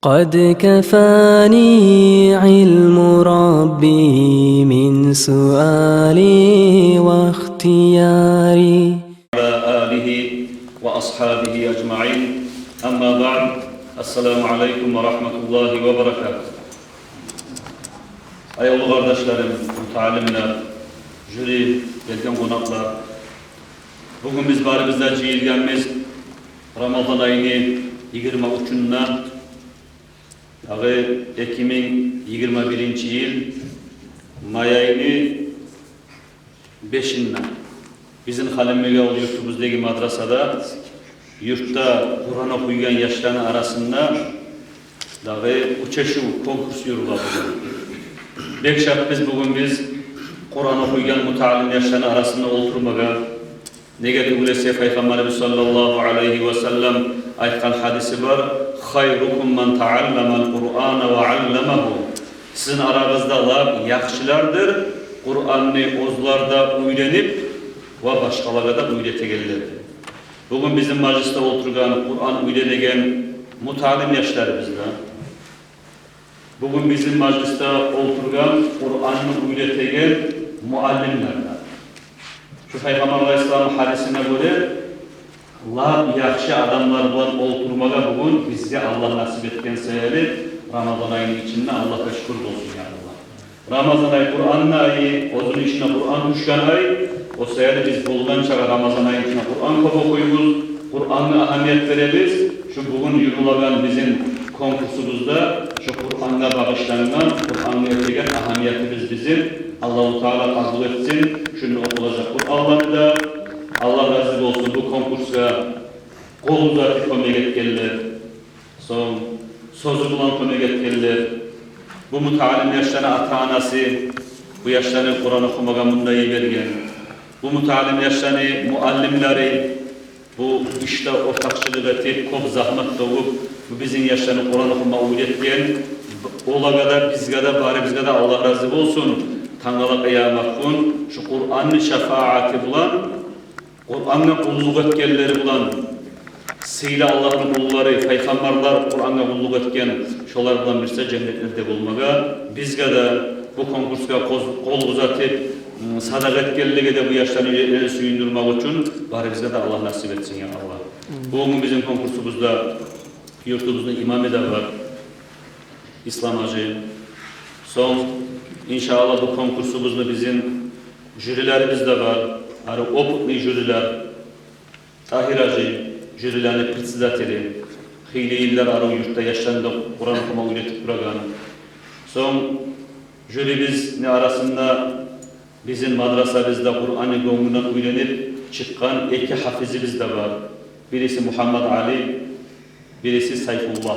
قد كفاني علم ربي من سؤالي واختياري على آله وأصحابه أجمعين أما بعد السلام عليكم ورحمة الله وبركاته. Ayollu kardeşlerim, mutalimler, jüri, gelgen konaklar, bugün biz barimizde cihilgenimiz Ramazan ayını 23'ünden Ekim'in 21. yıl May ayını 5'inden bizim Halimli yol yurtumuzdaki madrasada yurtta Kur'an okuyan yaşların arasında uçeşu konkurs yürüyor. Bekşap biz Kur'an okuyan mutalim yaşların arasında oturmaga Negati ulese Peygamberimiz sallallahu aleyhi ve sellem aytkan hadisi var. Hayrukum men ta'allamal Kur'ana ve 'allamahu. Sizin aranızdalar yaxşılardır. Kur'an'ı ozlarda öğrenip ve başkalara da öğretegelirler. Bugün bizim mecliste oturgan Kur'an öğrenegen mutalim yaşlar bizde. Bugün bizim mecliste oturgan Kur'an'ı öğretegen muallimlerden. Şu Peygamber Aleyhisselam hadisine göre Allah yaxşı adamlar bilen oturmaga bugün bizge Allah nasip etken seyri Ramazan ayının içinde Allah'a şükür olsun ya Allah. Ramazan ayı Kur'an'ın ayı, onun içine Kur'an düşken ay, o seyri biz bulgan çağa Ramazan ayı içine Kur'an kopu koyumuz, Kur'an'a ahamiyet veririz. Şu bugün yürülen bizim konkursumuzda şu Kur'an'a bağışlanan, Kur'an'a etken ahamiyetimiz bizim. Allah-u Teala kabul etsin, şunu okulacak Kur'an'ları da Allah razı olsun bu konkursa kol uzatıp kömek etkenler, son sözü bulan kömek etkenler, bu mutalim yaşlarına ata-anası, bu yaşlarını Kur'an okumaga mundayı vergen, bu mutalim yaşlarını muallimleri, bu işte ortakçılık etip, kop zahmet doğup, bu bizim yaşlarını Kur'an okumaga öğretken, ola kadar, bizge de, bari bizge de Allah razı olsun, Tanrı'la kıyamakın, şu Kur'an'ın şefaati bulan, Kur'an'ın kulluk etkenleri bulan, sıyla Allah'ın kulları, peygamberler Kur'an'a kulluk etken, şolar bulan birse cennetlerde bulmaga, bizge de bu konkurska kol uzatıp, sadak etkenliğe de bu yaşlarını suyundurmak için, bari bizge de Allah nasip etsin ya Allah. Bugün bizim konkursumuzda, yurtumuzda imamı da var, İslam Hacı. Son, İnşallah bu konkursumuzda bizim jürilerimiz de var. Oputlu jüriler, Tahir Hacı, jürilerini председатели, hili iller yurtta yaşlarında Kur'an okuma üretip bırakan. Son jürimiz ne arasında bizim madrasamızda Kur'an'ı gönlünden öğrenip çıkan iki hafizimiz de var. Birisi Muhammed Ali, birisi Sayfullah.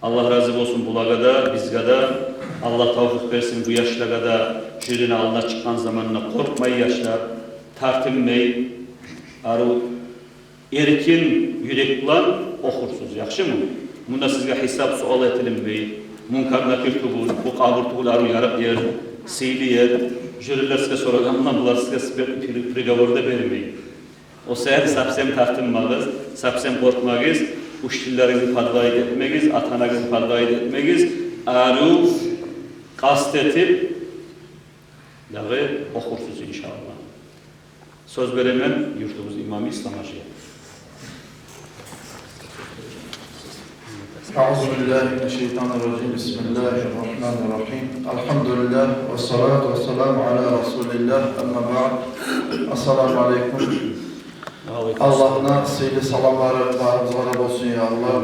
Allah razı olsun bulaga da, bizge de Allah tavfik versin bu yaşlara da jürinin alına çıkan zamanına korkmayı yaşlar, tartınmayı, erkin yürek bulan okursunuz, yaxşı mı? Bunda sizge hesap sual etilinmeyi, munkar nakir tuğul, bu kabur tuğul yarıp yer, seyli yer, jüriler size soraganlar, bunlar size prigavorda vermeyin. O seher sapsem tartınmağız, sapsem korkmağız, uştillerinizi padvayet etmegiz, atanagızı padvayet etmegiz, kastetip okursunuz inşallah. Söz veremem yurtumuz İmam-ı İslam Hacı'ya. Euzubillahimineşşeytanirracim. Bismillahirrahmanirrahim. Elhamdülillah ve salatu ve selamu ala Resulillah. Amma ba'd. Esselamu aleyküm. Allah'ına seyli salamları varımızlara olsun ya Allah.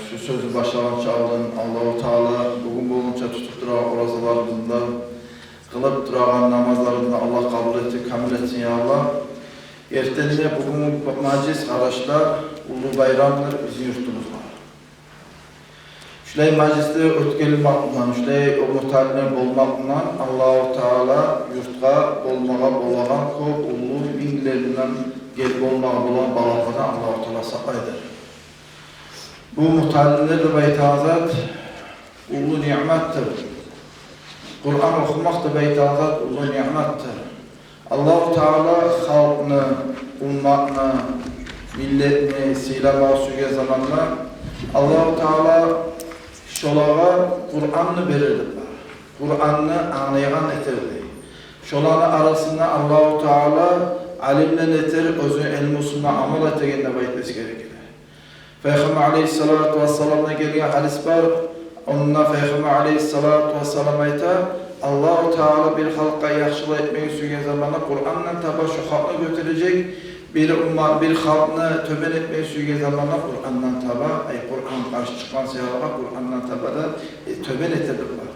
Şu sözü başlayan çağırın. Allah-u Teala bugün bulunca tutup duran orazalarımızdan, kılıp duran namazlarımızdan Allah kabul etti, kamil etsin ya Allah. Ertende bugün maciz kardeşler, ulu bayramdır, bizim yurtumuz var. Şulay majlisde ötkelilmakla, şulay o muhtalimler bolmakla Allah-u Teala yurtga bolmağa bolagan köp ulu binlerinden gelip olmağa bolan balaklarına Allah-u Teala sakaydır. Bu muhtalimler de beytazat ulu nimettir. Kur'an okumak da beytazat ulu nimettir. Allah-u Teala halkını, ummatını, milletini, silama suya zamanla Allah-u Teala şolağa Kur'an'ını verirdi. Kur'an'ını anlayan etirdi. Şolanın arasında Allah-u Teala alimle etir, özü elmusuna amal eteginde bayitmesi gerekir. Peygamber aleyhissalatu vesselam'a gelgen hadis var. Onunla Peygamber aleyhissalatu vesselam ayta Allah-u Teala bir halka yaxşılık etmeyi suygen zamanla Kur'an'la taba şu halkını götürecek. Bir halkını töben etmeyi suygen zamanla Kur'an'la taba, Kur'an karşı çıkan seyahatla Kur'an'la tabada töben etirdiler.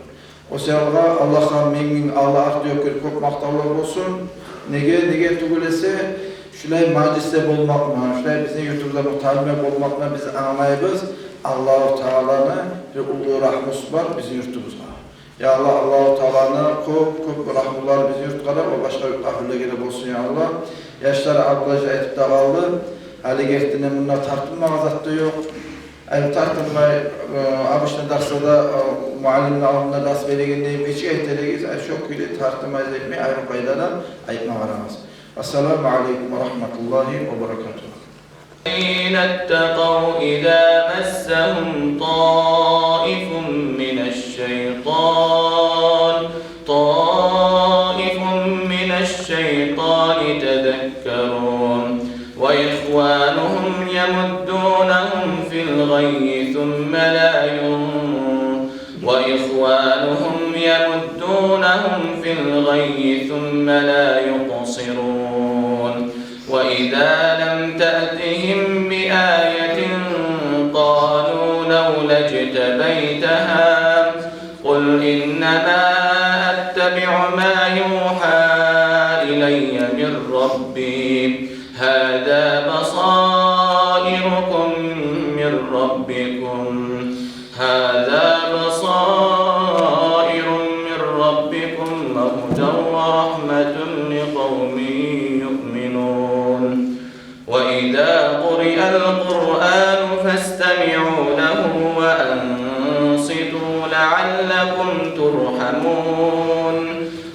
O seyahatla Allah'a min Allah ardı yok çok maktallar olsun. Nege tugulese şulay majlisde bolmakla, şulay bizim YouTube'da talime bolmakla biz anlayabiliriz. Allah-u Teala'nın bir ulu rahmus var bizim yurtumuzda. Ya Allah, Allah-u Teala'nın köp rahmuları bizim yurtlara ve başka yurtlarla gelip olsun ya Allah. Yaşları ablaca etip de kaldı. Hali geçtiğinde bunlar tartılma azatı yok. Tartılmayı, abişne dersada muallimle alımda ders verildiğinde hiç ehtelegiz, çok güyle tartılmayı etmeyi ayrı kaydadan ayıpma varamaz. Esselamu Aleyküm ve Rahmetullahi ve Berekatuhu. الذين اتقوا إذا مسهم طائف من الشيطان تذكرون وإخوانهم يمدونهم في الغي ثم لا يقصرون وإذا لم تأتهم بآية قالوا لولا اجتبيتها قل إنما أتبع ما يوحى إلي من ربي هذا بصائركم من ربكم هدى ورحمة لقوم يؤمنون وإذا قرئ القرآن فاستمعوا له وأنصتوا لعلكم ترحمون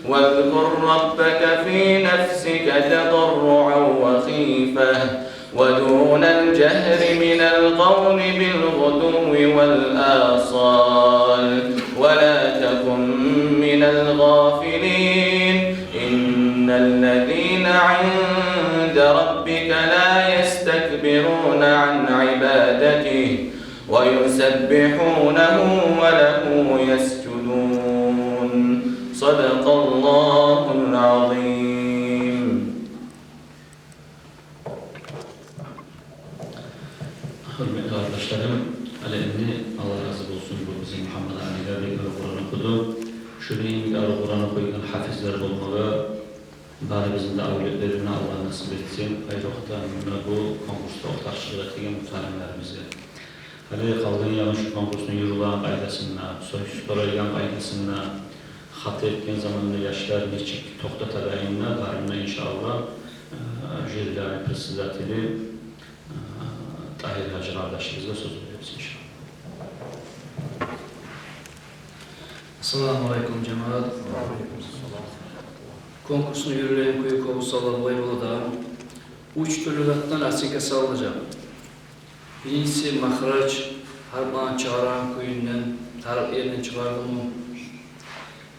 واذكر ربك في نفسك تضرعا وخيفة ودون الجهر من القول بالغدو والآصال ولا تكن من الغافلين إن الذين عند ربك لا يستكبرون عن عبادته ويسبحونه وله يسجدون صدق الله العظيم. Hürmetli arkadaşlarım, aleyhine Allah razı olsun bu bizim Muhammed Ali'de bir Kur'an okudu. Şuraya bir Kur'an okuyun, hafizler olmalı. Bari bizim de avletlerine Allah nasip etsin. Ayrıca bu konkursta ortakçılık ettiğim muhteremlerimize. Hali kaldığın yanı şu konkursun yürülen kaydasına, sorayılan kaydasına, hatı etken zamanında yaşlar geçik toxtatadayınla, darımla inşallah Jürilani Presidatili Tahir Hacı kardeşimizle söz veriyoruz inşallah. Assalamu alaikum cemaat. Konkursun yürüyen kuyu kovusallar Bayvalı'da 3 türlü zattan asika sağlayacak. Birincisi mahraç, harman çağıran kuyundan, tarif yerine çıkardı mı?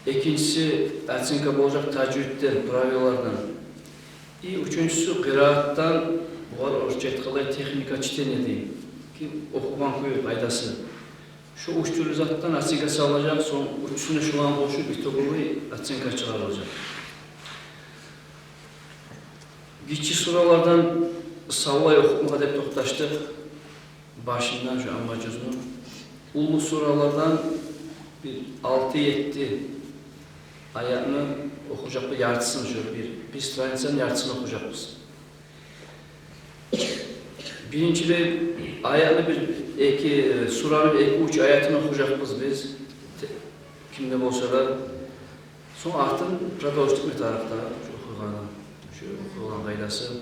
İkincisi asika olacak tacüdden, pravyolardan. Üçüncüsü kıraattan, bu var orçet kalay teknika çitenedi ki okuman kuyu faydası. Şu üç türlü zattan asika sağlayacak, son üçüne şu an boşu bir topuğu asika çıkarılacak. Geçici suralardan savvay okumaya da tohtaştık. Başından şu amacımızın. Ulu suralardan bir 6-7 ayağını okuyacak bir yartısını şöyle bir strainsen yartısını okuyacağız. Birincili ayağını suranın iki uç ayetini okuyacağız biz. Kimde olsa da. Son artın pradolojik bir tarafta şu okuyan gaydası.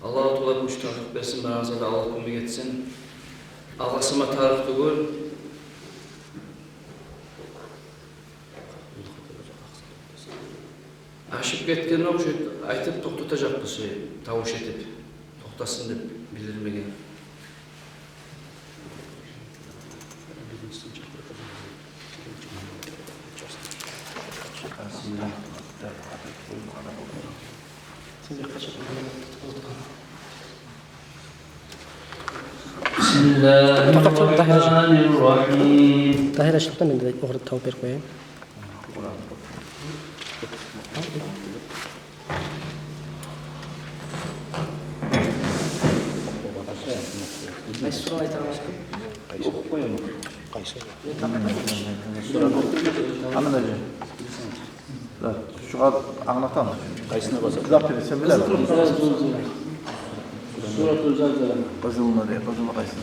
Allah-u Teala bu üç tarif versin, bana da Allah kumbi geçsin. Ağlasıma tarif doğur. Aşıp ketkenini okuyup, aytıp toxtatacak bu şey, tavuş etip, toxtasın deyip bildirmegen. بسم الله الرحمن الرحيم. طاهر شلون من أغرد توبير كوين؟ Anladın. Şu kadar anlatan. Kaysına basıp. Zaten sen bilir misin? Suratul Zelzele. Kızılma diye, kızılma kaysına.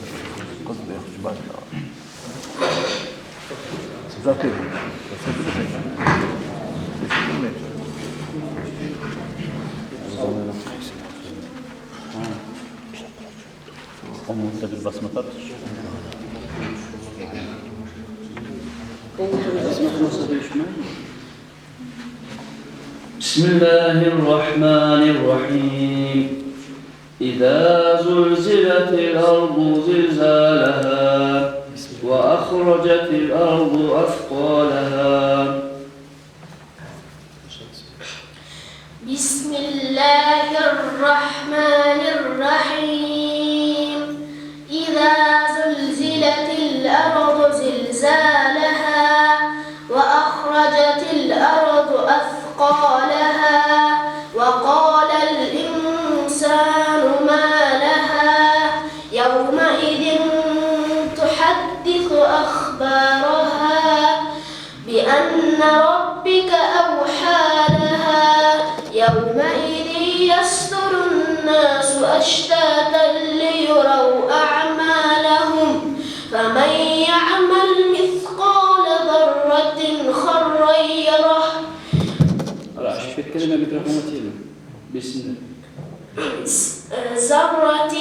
Kızıl diye, şu başına. Zaten. Sen bilirsin. Bilmiyorum. Onun da bir basma tat. بسم الله الرحمن الرحيم. إذا زلزلت الأرض زلزالها وأخرجت الأرض أثقالها. بسم الله الرحمن الرحيم. إذا زلزلت الأرض زلزالها وأخرجت الأرض أثقالها وقال الإنسان ما لها يومئذ تحدث أخبارها بأن ربك أوحى لها يومئذ يصدر الناس أشتاتا ليروا أعمالهم فمن يعمل مثقال ذرة خيرا يره. في الكلمة بكرهمتين بسم ذرة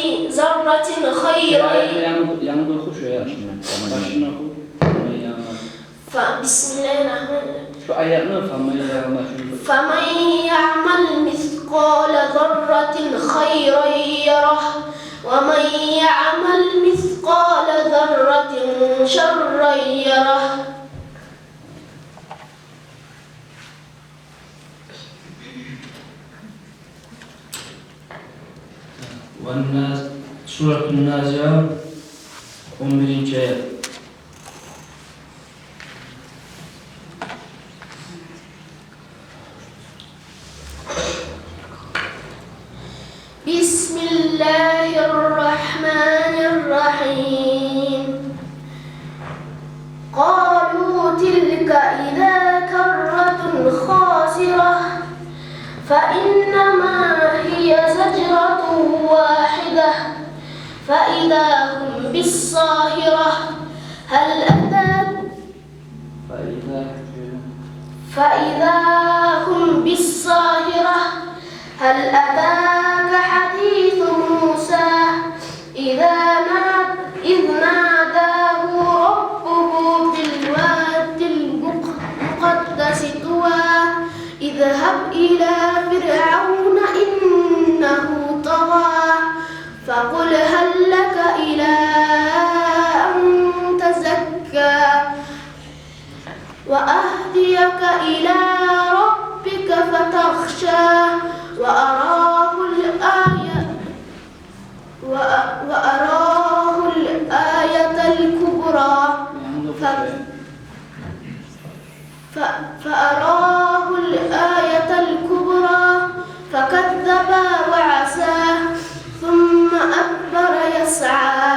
خيرا يعمل الخشوع يا بسم الله الرحمن الرحيم. شو آياتنا فمن يعمل مثقال ذرة خيرا يره ومن يعمل مثقال ذرة شرا يره. والناس سورة النازعة 11. آية. بسم الله الرحمن الرحيم. قالوا تلك إذا كرة خاسرة فإنما هي زجرة واحدة فإذا هم بالساهرة هل أتاك فإذا هم بالساهرة هل أتاك حديث موسى إذ ناداه ربه بالواد المقدس طوى اذهب إلى فرعون إنه طغى فقل هل لك إلى أن تزكى وأهديك إلى ربك فتخشى وأراه الآية الكبرى فأراه الآية الكبرى فكذب وعصى ثم أدبر يسعى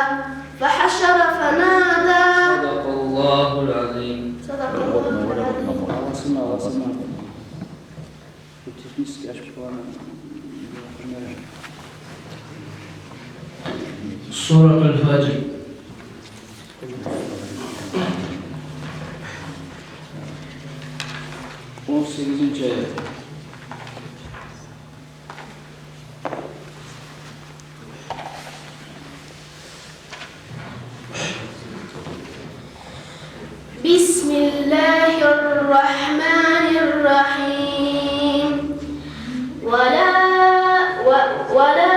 فحشر فنادى. صدق الله العظيم. صدق الله العظيم. سورة الفجر. بسم الله الرحمن الرحيم. ولا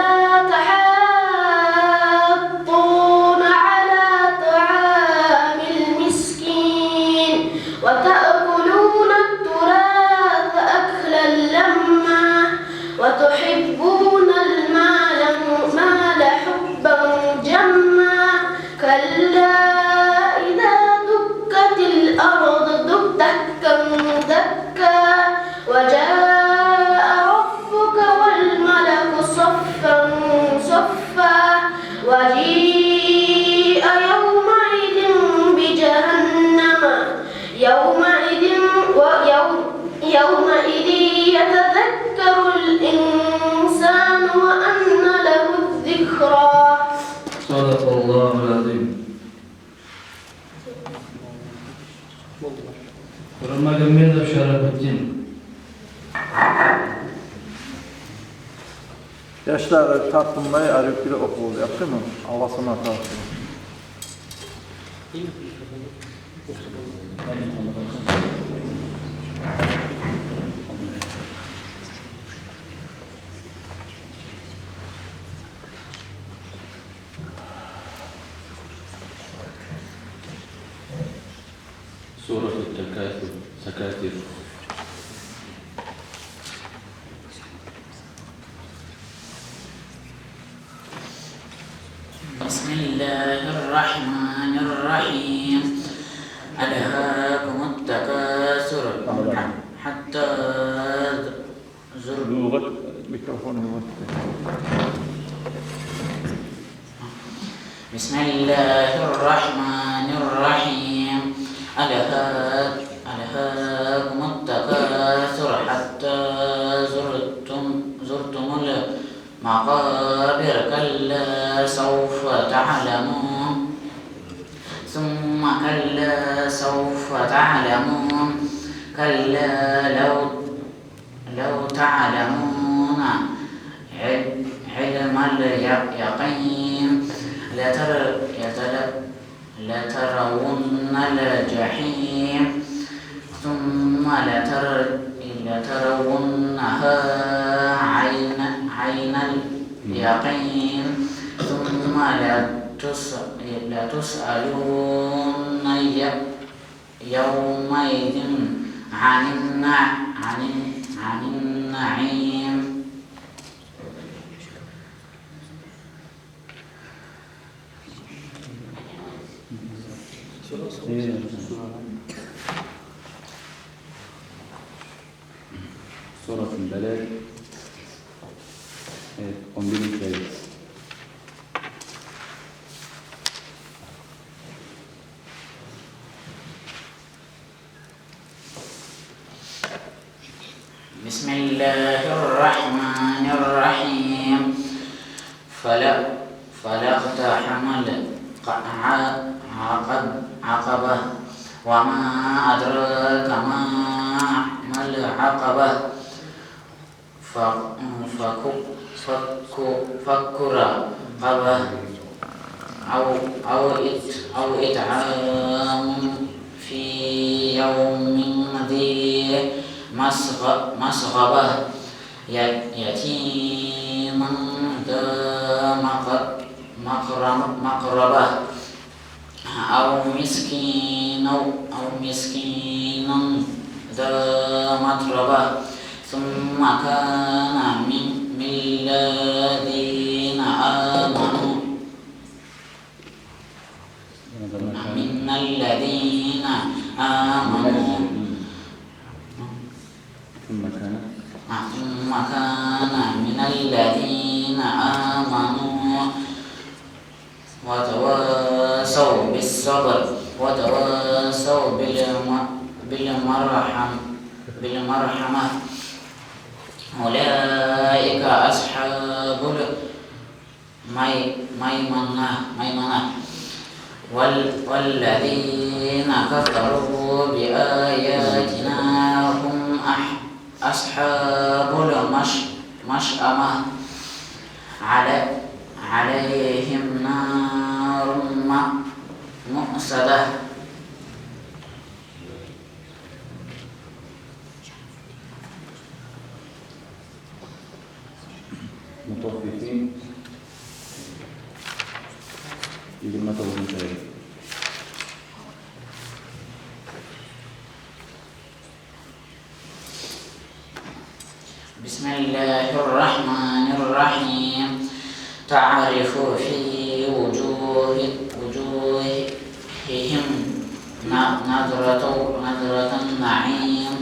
تحاضون على طعام المسكين وتأكلون التراث Ramagomedov Şarafuddin. Yaşlar tartınmayı arayıp bile okulu yaptı mı? Allah sana tartın. سورة التكاثر تكاثر. بسم الله الرحمن الرحيم ألهاكم التكاثر حتى زرتم بسم الله الرحمن الرحيم ألهاكم التكاثر حتى زرتم المقابر كلا سوف تعلمون ثم كلا سوف تعلمون كلا لو تعلمون علم اليقين لترون الجحيم ثم لترونها عين اليقين ثم لتسألون يومئذ عن النعيم. سورة البلد 11. ayet. بسم الله الرحمن الرحيم فلاقتحم العقبة وما أدراك ما العقبة فك رقبة أو إطعام في يوم ذي مسغبة يتيما ذا مقربة أو مسكينا ذا متربة ثم كان من الذين آمنوا ثم كان من الذين آمنوا وتواصوا بالصبر وتواصوا بالمرحمة أولئك أصحاب الميمنة والذين كفروا بآياتنا هم أصحاب المشأمة عليهم نار مؤصدة. مطففين يقول ما توزن شيء. بسم الله الرحمن الرحيم تعرف في وجوههم نظرة النعيم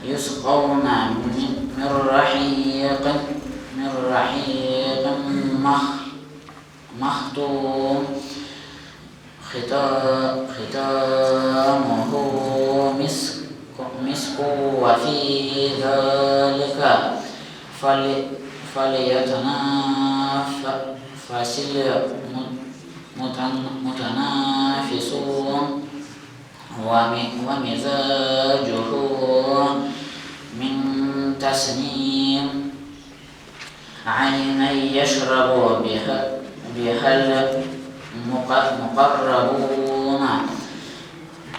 يسقون من رحيق مختوم ختامه مسك وفي ذلك فليتنافس المتنافسون. ومزاجه من تسنيم عينا يشرب بها المقربون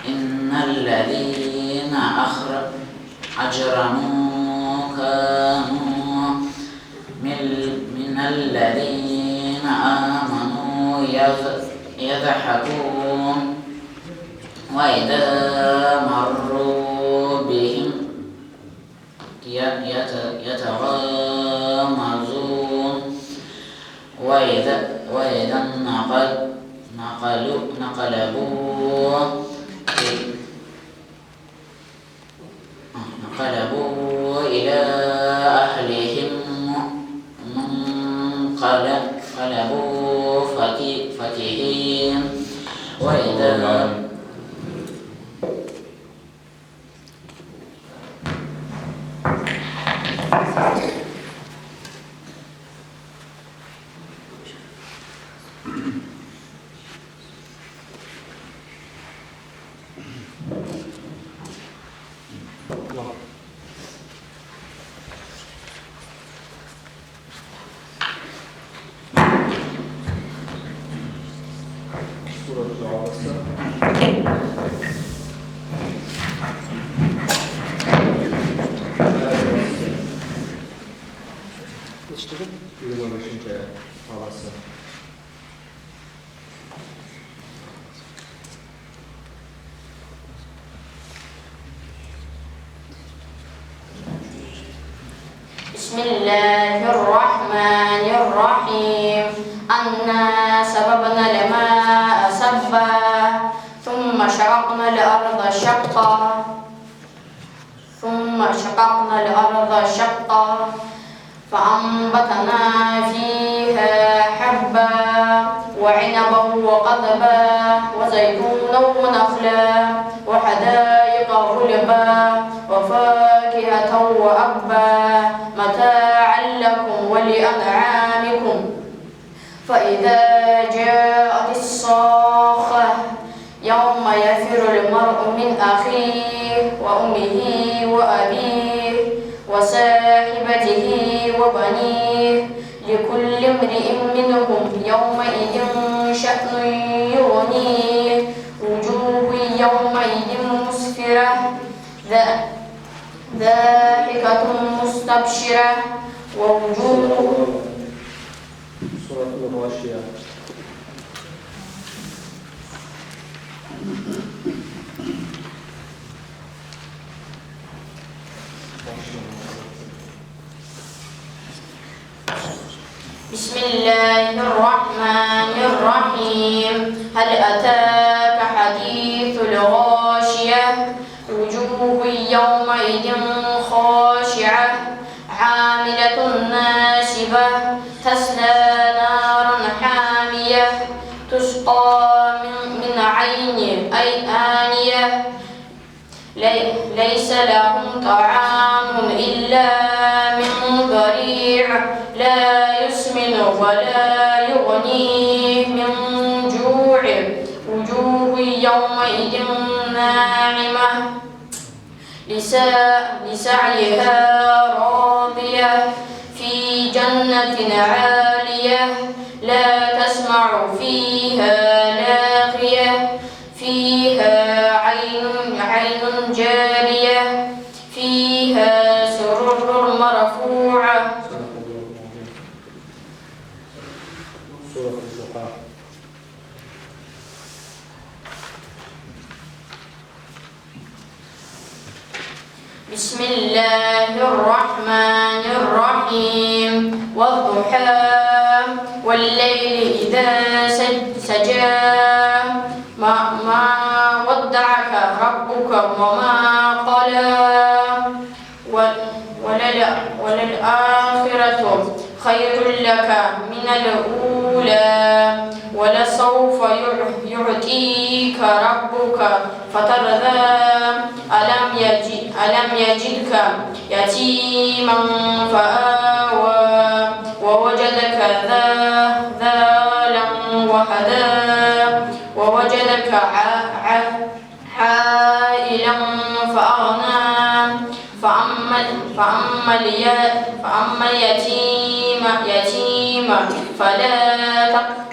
إن الذين أجرموا كانوا من الذين آمنوا يضحكون وإذا مروا بهم يتغامزون وإذا نقلبوا إلى أهلهم انقلبوا فكهين وإذا بسم الله الرحمن الرحيم أنا سببنا الماء سبا ثم شققنا الأرض شقا فأنبتنا فيها حبا وعنبا وقضبا وزيتونا ونخلا وحدائق غلبا وفاكهة وأبا متاعا لكم ولأنعامكم فإذا جاءت الصاخة يوم يفر المرء من أخيه وأمه وأبيه وصاحبته وبنيه لكل امرئ منهم يومئذ شأن يغنيه وجوه يومئذ مسفرة ضاحكة مستبشرة ووجوه سورة الغاشية. بسم الله الرحمن الرحيم هل أتاك حديث الغاشية وجوه يومئذ خاشعة عاملة ناصبة تصلى نارا حامية تسقى من عين آنية ليس لهم طعام إلا من ضريع لا يسمن ولا يغني من جوع وجوه يومئذ ناعمة لسعيها راضية في جنة عالية لا تسمع فيها لاغية فيها عين جارية فيها سرر مرفوعة. سورة الضحى. بسم الله الرحمن الرحيم والضحى والليل إذا سجى ما ودعك ربك وما قلى وللآخرة خير لك من الأولى ولسوف يعطيك ربك فترضى ألم يجدك يتيما فآوى ووجدك ضالا وهدى ووجدك عائلا فأغنى فأما اليتيم فلا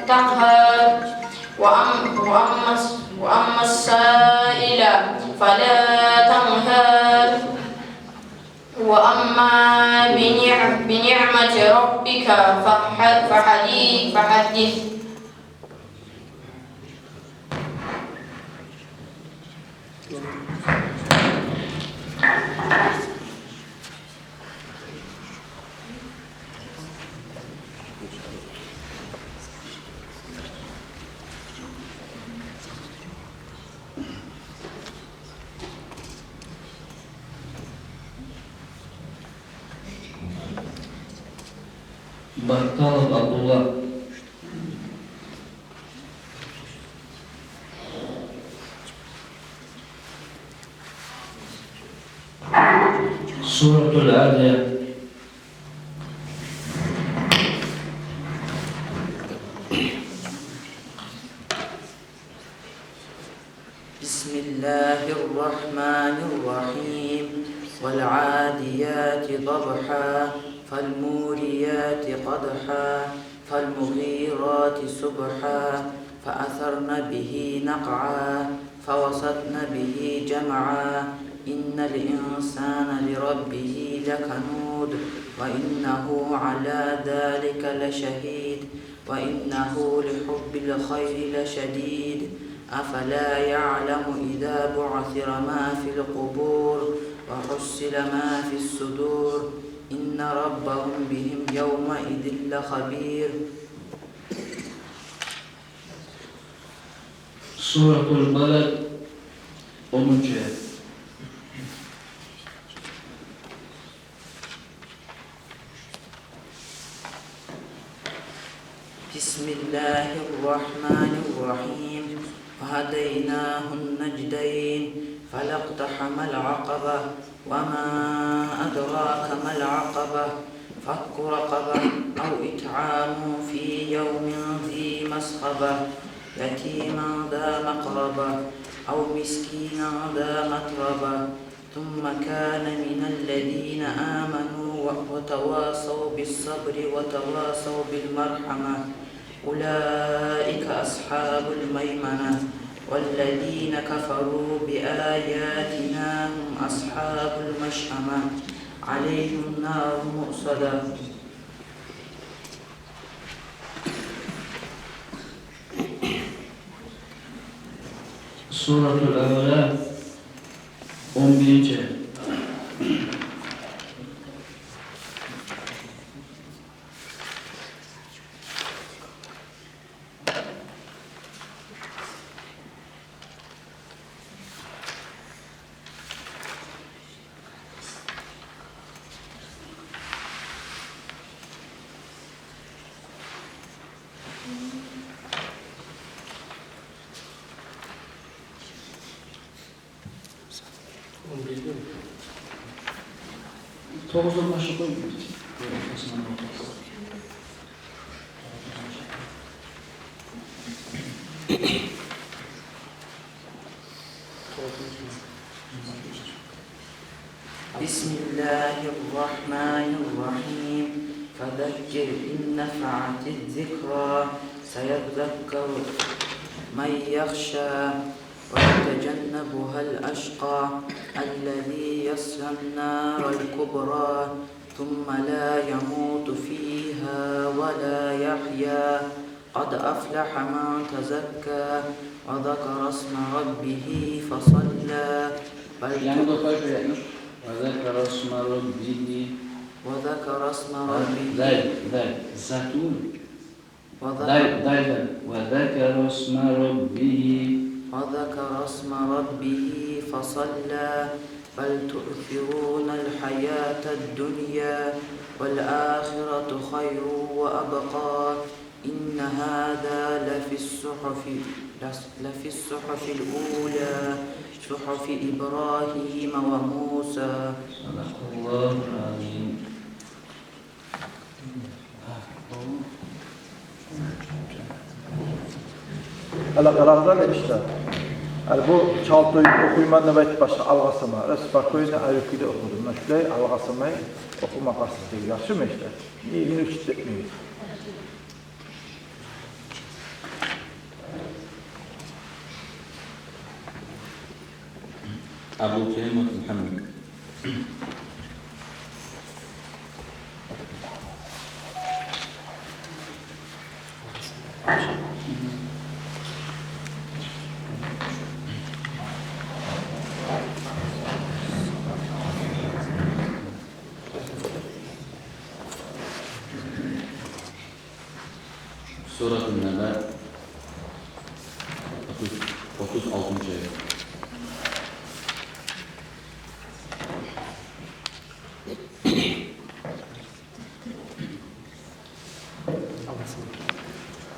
تقهر وأما السائل فلا تنهر وأما بنعمة ربك فحدث. Battalov Abdullah. Suratul Adiyah. Bismillahirrahmanirrahim. Wal-'adiyati dhabha فالموريات قدحا فالمغيرات سبحا فأثرن به نقعا فوسطن به جمعا إن الإنسان لربه لكنود وإنه على ذلك لشهيد وإنه لحب الخير لشديد أفلا يعلم إذا بعثر ما في القبور وحصل ما في الصدور إن ربهم بهم يومئذ لخبير. Suratul Balad 10. ayat. Bismillahirrahmanirrahim. وهديناه النجدين فلا اقتحم العقبة وما أدراك ما العقبة فك رقبة أو إطعام في يوم ذي مسغبة يتيما ذا مقربة أو مسكينا ذا متربة ثم كان من الذين آمنوا وتواصوا بالصبر وتواصوا بالمرحمة أولئك أصحاب الميمنة والذين كفروا بآياتنا هم أصحاب المشأمة عليهم نار مؤصدة. Suratul A'la 11. ayat. To'g'izdan boshqa qo'ymaydi. Bismillahirrahmanirrahim. فذكر إن نفعت الذكرى سيذكر من يخشى ويتجنبها الأشقى الذي يصلى النار الكبرى ثم لا يموت فيها ولا يحيا قد أفلح من تزكى وذكر اسم ربه فصلى وذكر اسم ربه وذكر اسم ربه وذكر اسم ربه وذكر اسم ربه فصلى بل تؤثرون الحياة الدنيا والآخرة خير وأبقى إن هذا لفي الصحف الأولى صحف إبراهيم وموسى. صدق الله العظيم. Alla قرار ده نوشته bu çaltoy okuyman nima aytib başqa alg'asama, spokойно ayukida o'qidim. Mana shunday alg'asamay o'qimaqasizlik yaxshimi işte? Neyini uchitmaydi. Abu Karimah Muhammad. Surah An-Naba 36. ayet.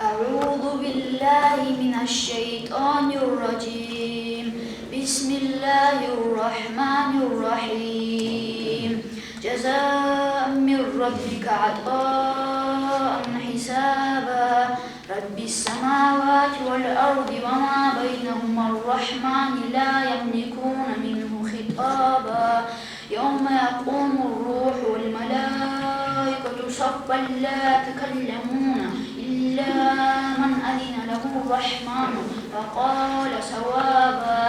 أعوذ بالله من الشيطان الرجيم بسم الله الرحمن الرحيم جزاء من ربك عطاء حسابا رب السماوات والأرض وما بينهما الرحمن لا يملكون منه خطابا يوم يقوم الروح والملائكة صفا لا يتكلمون إلا من أذن له الرحمن وقال صوابا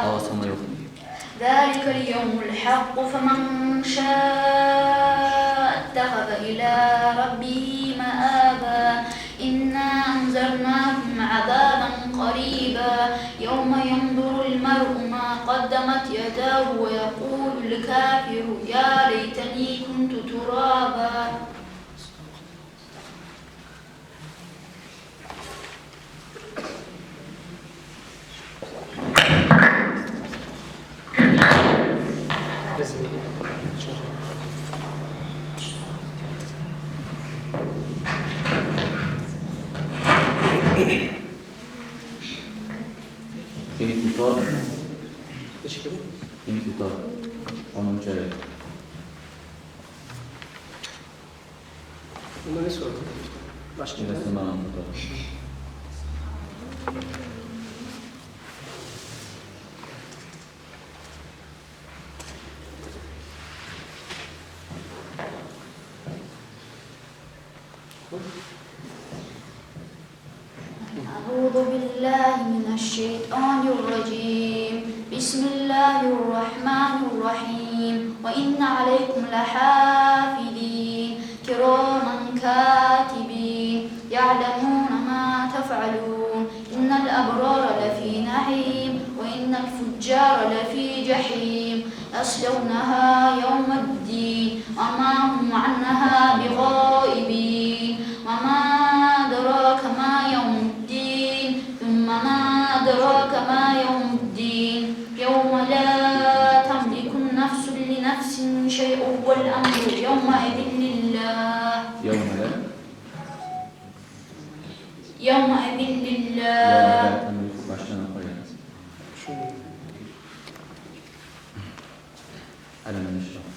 ذلك اليوم الحق فمن شاء اتخذ إلى ربه مآبا إنا أنذرناكم عذابا قريبا يوم ينظر المرء ما قدمت يداه ويقول الكافر يا ليتني كنت ترابا İnfitar 10. ayet. Bunda ne sorun? Başka Yine sana anlatalım. أعوذ بالله من الشيطان الرجيم بسم الله الرحمن الرحيم وإن عليكم لحافظين كراما كاتبين يعلمون ما تفعلون إن الأبرار لفي نعيم وإن الفجار لفي جحيم يصلونها يوم الدين وما هم عنها بغائبين وما أدراك ما يوم الدين ثم ما أدراك ما يوم الدين يوم لا تملك نفس لنفس شيء والأمر يومئذ لله يومئذ لله Baştan koyalım. Alem inşallah.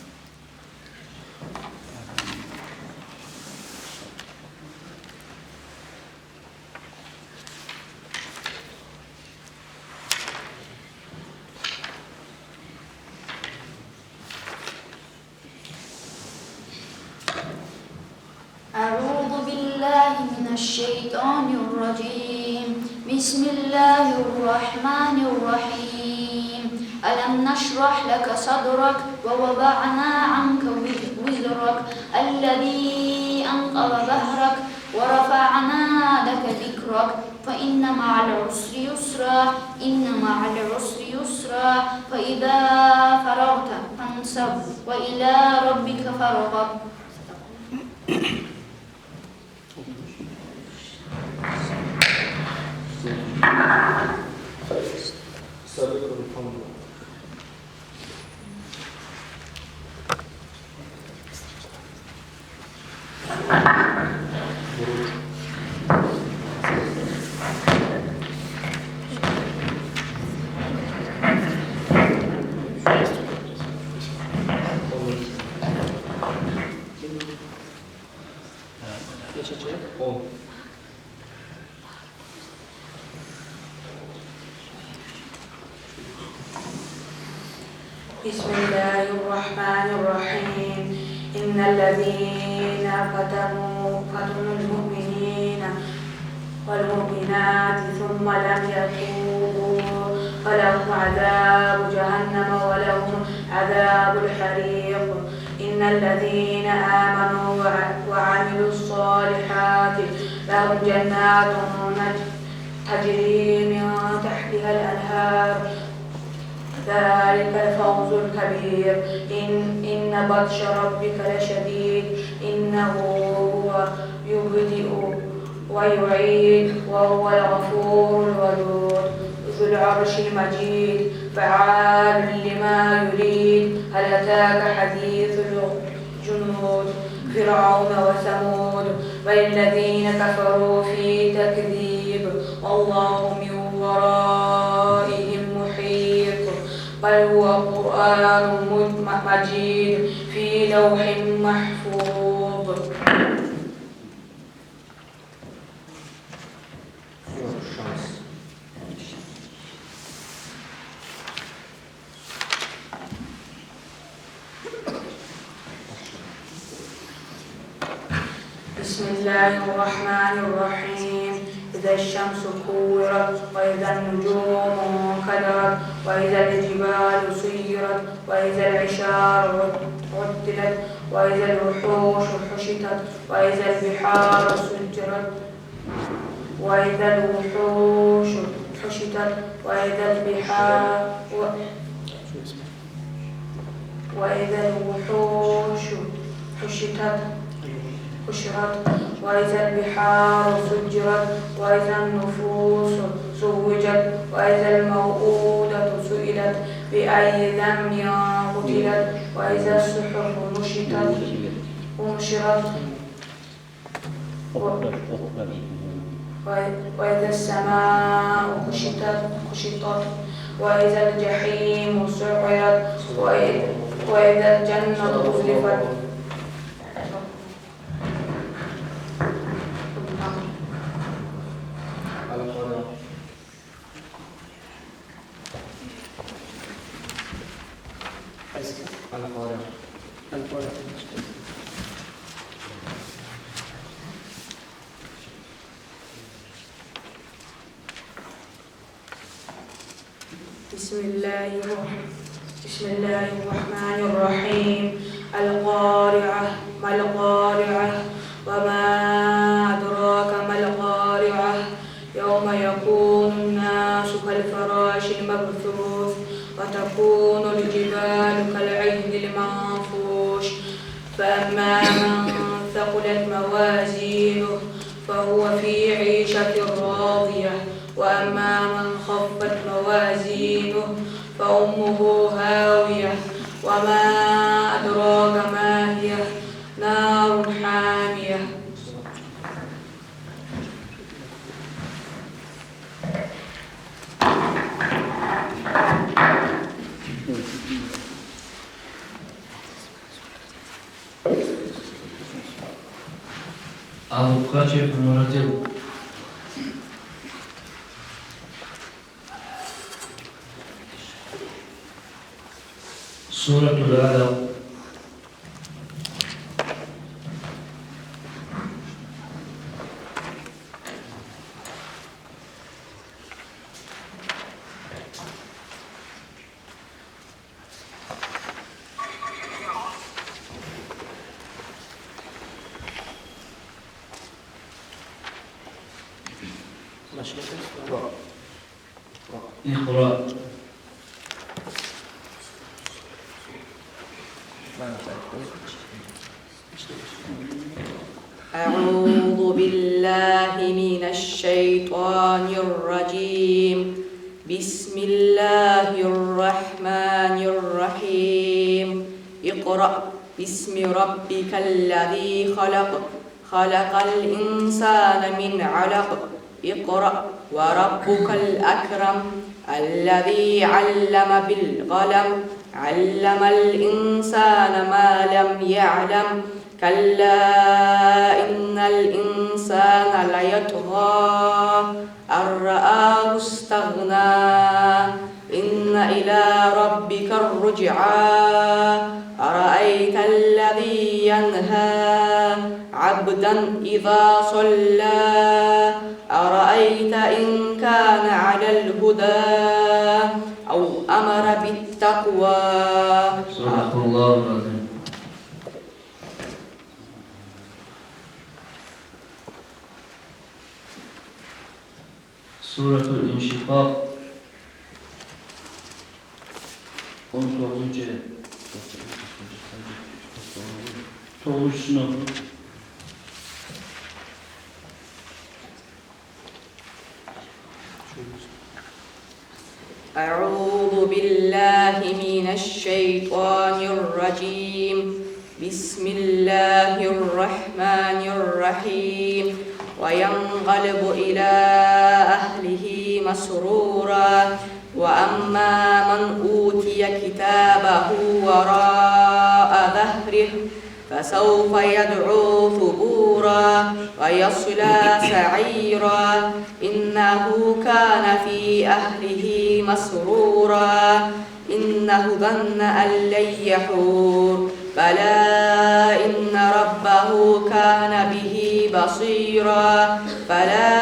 أعوذ بالله من الشيطان الرجيم بسم الله الرحمن الرحيم ألم نشرح لك صدرك ووضعنا عنك وزرك الذي أنقض ظهرك ورفعنا لك ذكرك فإن مع العسر يسرا إن مع العسر يسرا فإذا فرغت فانصب وإلى ربك فارغب Geçecek 10. بسم الله الرحمن الرحيم إن الذين فتنوا المؤمنين والمؤمنات ثم لم يتوبوا فلهم عذاب جهنم ولهم عذاب الحريق إن الذين آمنوا وعملوا الصالحات لهم جنات تجري من تحتها الأنهار ذلك الفوز الكبير إن بطش ربك لشديد إنه هو يبدئ ويعيد وهو الغفور الودود ذو العرش المجيد فعال لما يريد هل أتاك حديث الجنود فرعون وثمود والذين كفروا في تكذيب والله من ورائهم محيط بل هو قرآن مجيد في لوح محفوظ. بسم الله الرحمن الرحيم إذا الشمس كورت وإذا النجوم انكدرت وإذا الجبال سيرت وإذا العشار عطلت وإذا الوحوش حشتت وإذا البحار سجرت وإذا الوحوش حشتت وإذا البحار وإذا الوحوش حشتت وإذا البحار سجرت وإذا النفوس زوجت وإذا الموءودة سئلت بأي ذنب قتلت وإذا الصحف نشرت وإذا السماء كشطت وإذا الجحيم سعرت وإذا الجنة أزلفت. بسم الله الرحمن الرحيم القارعة ما القارعة وما أدراك ما القارعة يوم يكون الناس كالفراش المبثوث وتكون الجبال كالعهن المنفوش فأما من ثقلت موازينه فهو في عيشة راضية وأما من خفت موازينه فأمه هاوية وما أدراك ما هي نار حامية. Al-Qajib Muradil. Suratul Alaq. اقرأ. أعوذ بالله من الشيطان الرجيم بسم الله الرحمن الرحيم اقرأ باسم ربك الذي خلق الإنسان من علق اقرأ وربك الأكرم الذي علم بالقلم علم الإنسان ما لم يعلم كلا إن الإنسان ليطغى أن رآه استغنى إن إلى ربك الرجعى أرأيت الذي ينهى عبدا إذا صلى أرأيت إن كان على الهدى أو أمر بالتقوى. صدق الله العظيم. Suratul İnşikak 19. Doğuşunu أعوذ بالله من الشيطان الرجيم بسم الله الرحمن الرحيم وينقلب إلى أهله مسرورا وأما من أوتي كتابه وراء ظهره فسوف يدعو ثبورا ويصلى سعيرا إنه كان في أهله مسرورا إنه ظن أن لن يحور بلى إن ربه كان به بصيرا فلا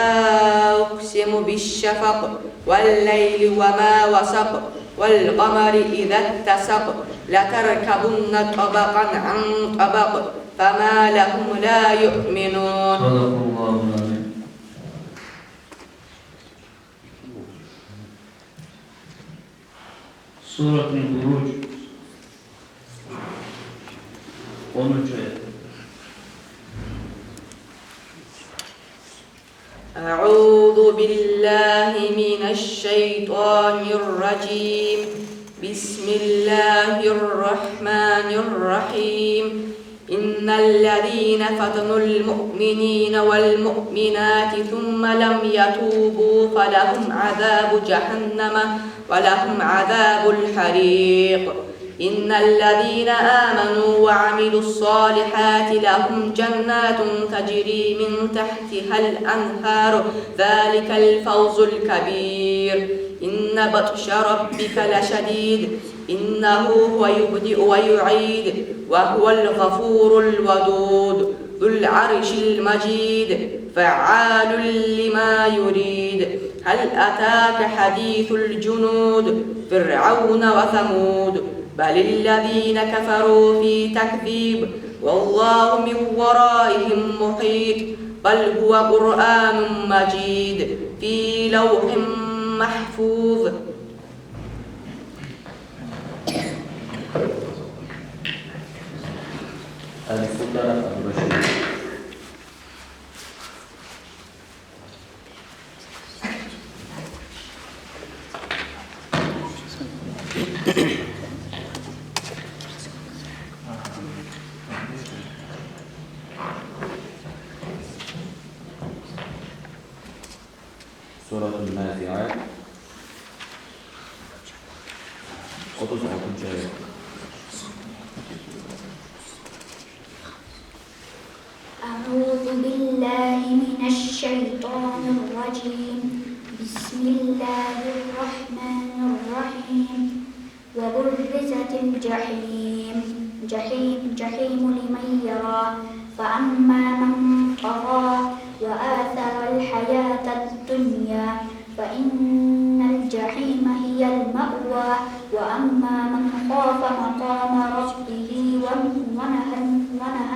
أقسم بالشفق والليل وما وسق والقمر إذا اتسق لتركبن طبقا عن طبق فما لهم لا يؤمنون. صدق الله العظيم. Suratul Buruc 10. ayet. أعوذ بالله من الشيطان الرجيم بسم الله الرحمن الرحيم إن الذين فتنوا المؤمنين والمؤمنات ثم لم يتوبوا فلهم عذاب جهنم ولهم عذاب الحريق إن الذين آمنوا وعملوا الصالحات لهم جنات تجري من تحتها الأنهار ذلك الفوز الكبير إن بطش ربك لشديد إنه هو يبدئ ويعيد وهو الغفور الودود ذو العرش المجيد فعال لما يريد هل أتاك حديث الجنود فرعون وثمود بل الذين كفروا في تكذيب والله من ورائهم محيط بل هو قرآن مجيد في لوح محفوظ. الفقراء الرشيد. Suratul Nazi'at 36. ayet. أعوذ بالله من الشيطان الرجيم بسم الله الرحمن الرحيم وبرزت الجحيم جحيم لمن يرى فأما من طغى وآثر الحياة الدنيا فإن الجحيم هي المأوى وأما من خاف مقام ربه ونهى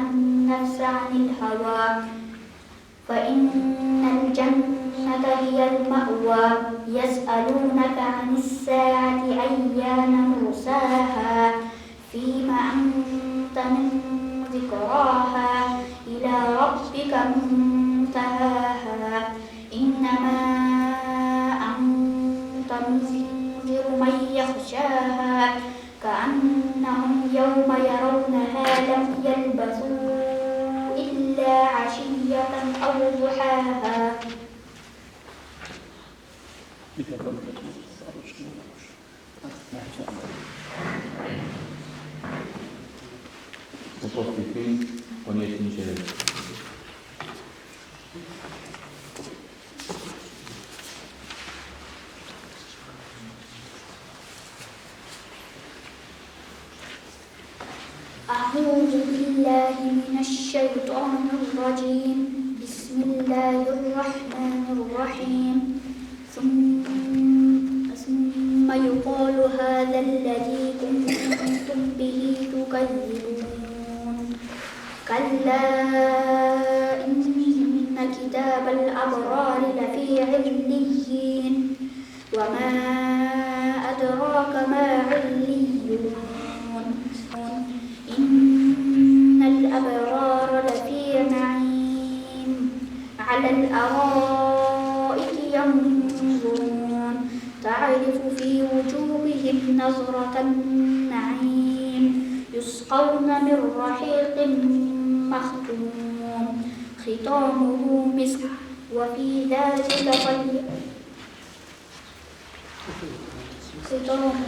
النفس عن الهوى فإن الجنة هي المأوى يسألونك عن الساعة أيان مرساها فيما أنت من ذكراها إلى ربك منتهاها إنما أنت منذر من يخشاها كأنهم يوم يرونها لم يلبثوا إلا عشية أو ضحاها. Mutaffifin 17. ayet. أعوذ بالله من الشيطان الرجيم. بسم الله الرحمن الرحيم. ثم يقال هذا الذي كنتم به تكذبون. كلا إن كتاب الأبرار لفي عليين. وما أدراك ما عليون. إن الأبرار لفي نعيم على الأرائك ينظرون. تعرف في وجوههم نظرة النعيم. يسقون من رحيق مختوم ختامه مسك وفي ذلك ختامه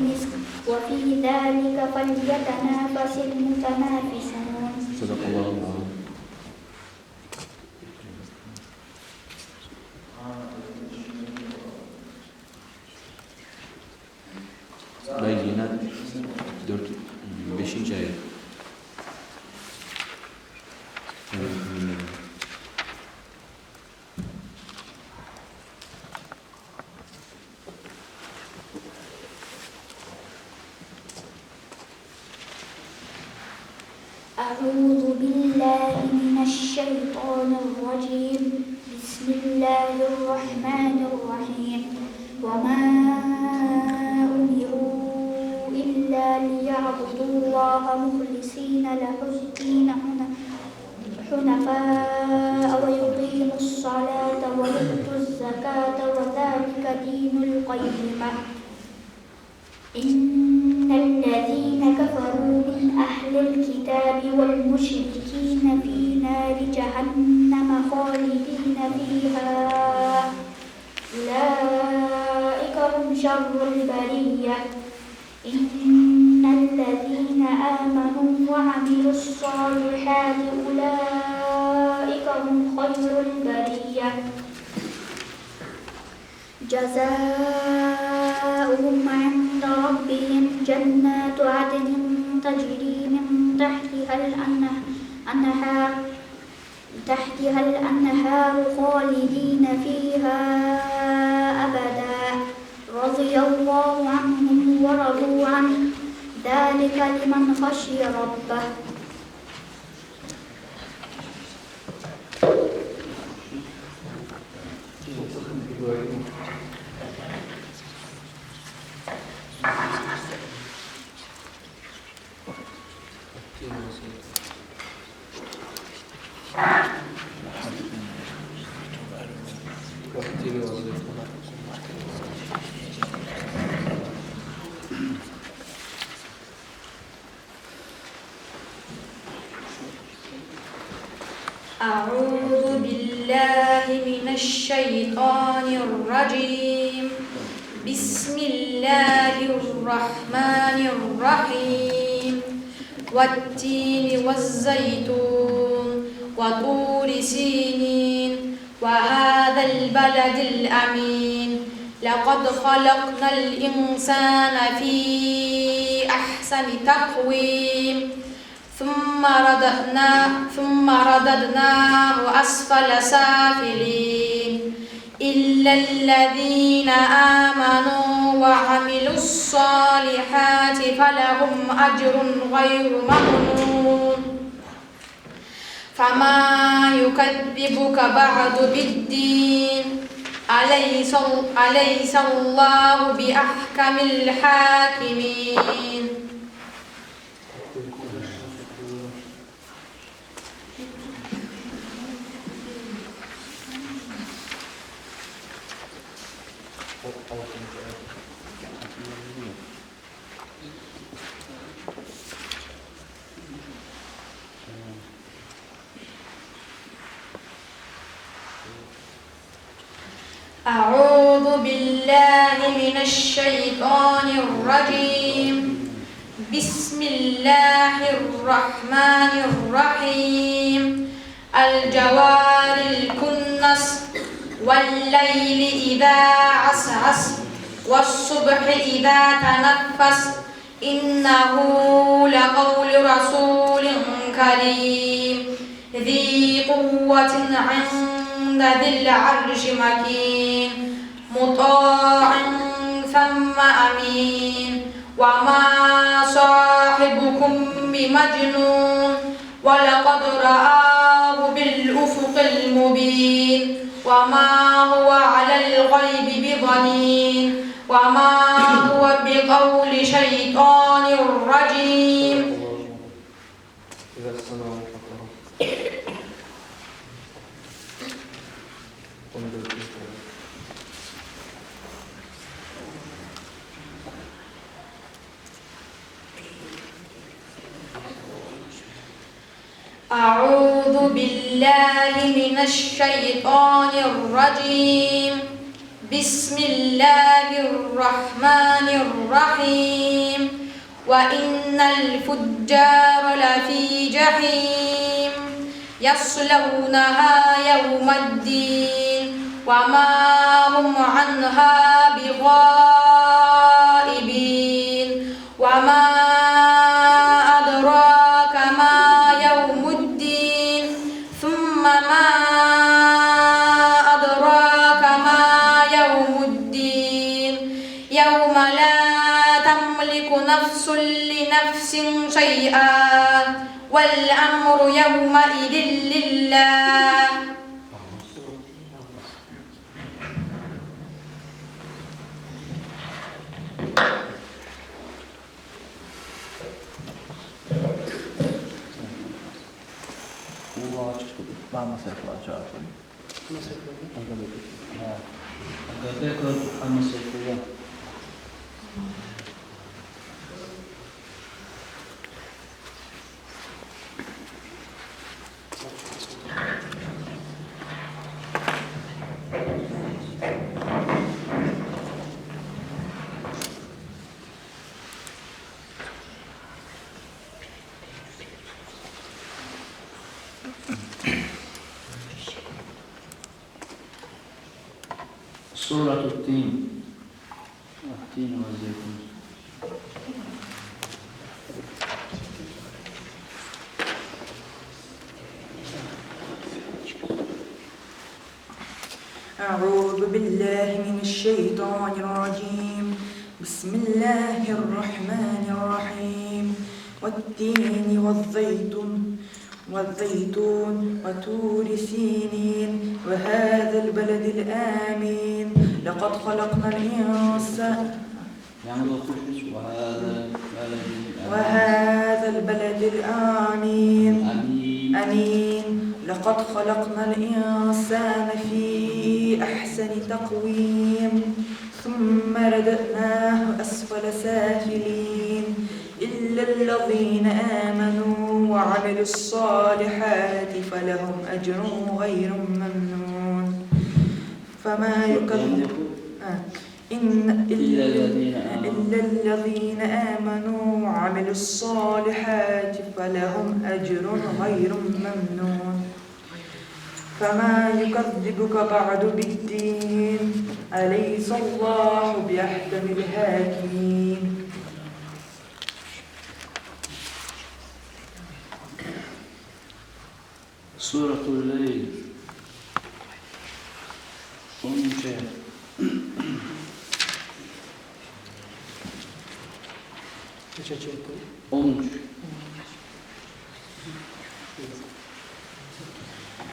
مسك وفي ذلك فليتنافس المتنافسون. صدق الله العظيم. Bayyinat 5. ayet. أعوذ بالله من الشيطان الرجيم. بسم الله الرحمن الرحيم. وما أمروا إلا ليعبدوا الله مخلصين له الدين حنفاء ويقيموا الصلاة ويؤتوا الزكاة وذلك دين القيمة. إن الذين كفروا من أهل الكتاب والمشركين في نار جهنم خالدين فيها أولئك هم شر البرية. إن الذين آمنوا وعملوا الصالحات أولئك هم خير البرية. جزاؤهم عند ربهم جنات عدن تجري من تحتها الأنهار خالدين فيها أبدا. رضي الله عنهم ورضوا عنه ذلك لمن خشي ربه. أعوذ بالله من الشيطان الرجيم. بسم الله الرحمن الرحيم. والتين والزيتون وطور سينين وهذا البلد الأمين. لقد خلقنا الإنسان في أحسن تقويم ثم رددناه أسفل سافلين إلا الذين آمنوا وعملوا الصالحات فلهم أجر غير ممنون. فما يكذبك بعد بالدين. أليس الله بأحكم الحاكمين. أعوذ بالله من الشيطان الرجيم. بسم الله الرحمن الرحيم. الجوار الكنس والليل إذا عسعس والصبح إذا تنفس إنه لقول رسول كريم ذي قوة عند ذي العرش مكين مطاع ثم أمين وما صاحبكم بمجنون ولقد رآه بالأفق المبين وما هو على الغيب بضنين وما هو بقول شيطان رجيم. أعوذ بالله من الشيطان الرجيم. بسم الله الرحمن الرحيم. وإن الفجار لفي جحيم يصلونها يوم الدين وما هم عنها بغائبين. وما أدراك ما يوم الدين ثم ما أدراك ما يوم الدين يوم لا تملك نفس لنفس شيئا والأمر يومئذ لله. سورة التين والتين والزيتون. أعوذ بالله من الشيطان الرجيم. بسم الله الرحمن الرحيم. والتين والزيتون وطور سينين وهذا البلد الآمين لقد خلقنا الإنسان وهذا البلد الآمين أمين لقد خلقنا الإنسان في أحسن تقويم ثم رددناه أسفل سافلين إلا الذين آمنوا وعملوا الصالحات فلهم أجر غير ممنون. فما يكذب إلا الذين آمنوا وعملوا الصالحات فلهم أجر غير ممنون. فما يكذبك بعد بالدين أليس الله بأحكم الحاكمين. سورة الليل 13.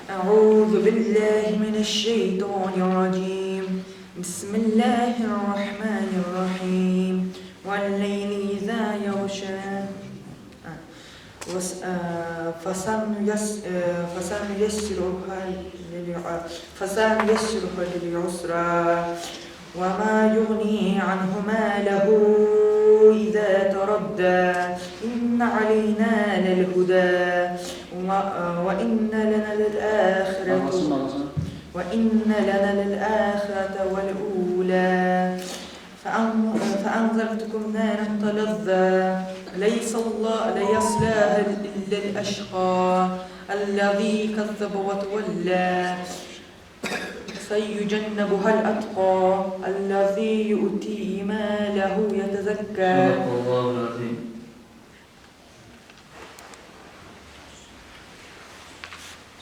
أعوذ بالله من الشيطان الرجيم. بسم الله الرحمن الرحيم. والليل إذا يغشى فسنيسرها للعسرى وما يغني عنه ماله إذا تردى إن علينا للهدى وإن لنا للآخرة والأولى فأنذرتكم نارا تلظى ليس الله ليصلاها إلا الأشقى الذي كذب وتولى سيجنبها الأتقى الذي يؤتي ماله يتزكى. صدق الله العظيم.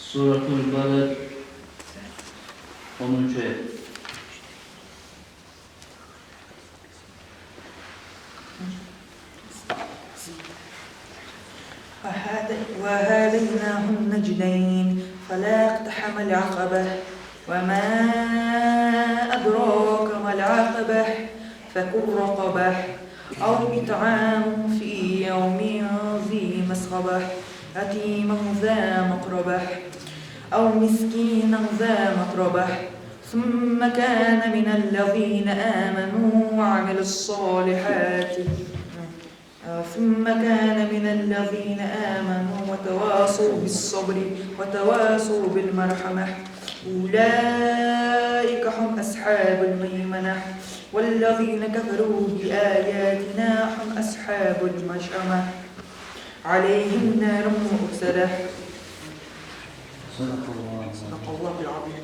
Suratul Balad 10. ayet. وهديناه النجدين فلا اقتحم العقبة وما أدراك ما العقبة فك رقبة أو إطعام في يوم ذي مسغبة يتيما ذا مقربة أو مسكينا ذا متربة ثم كان من الذين آمنوا وعملوا الصالحات وتواصوا بالصبر وتواصوا بالمرحمة أولئك هم أصحاب الميمنة والذين كفروا بآياتنا هم أصحاب المشأمة عليهم نار مؤصدة. صدق الله العظيم.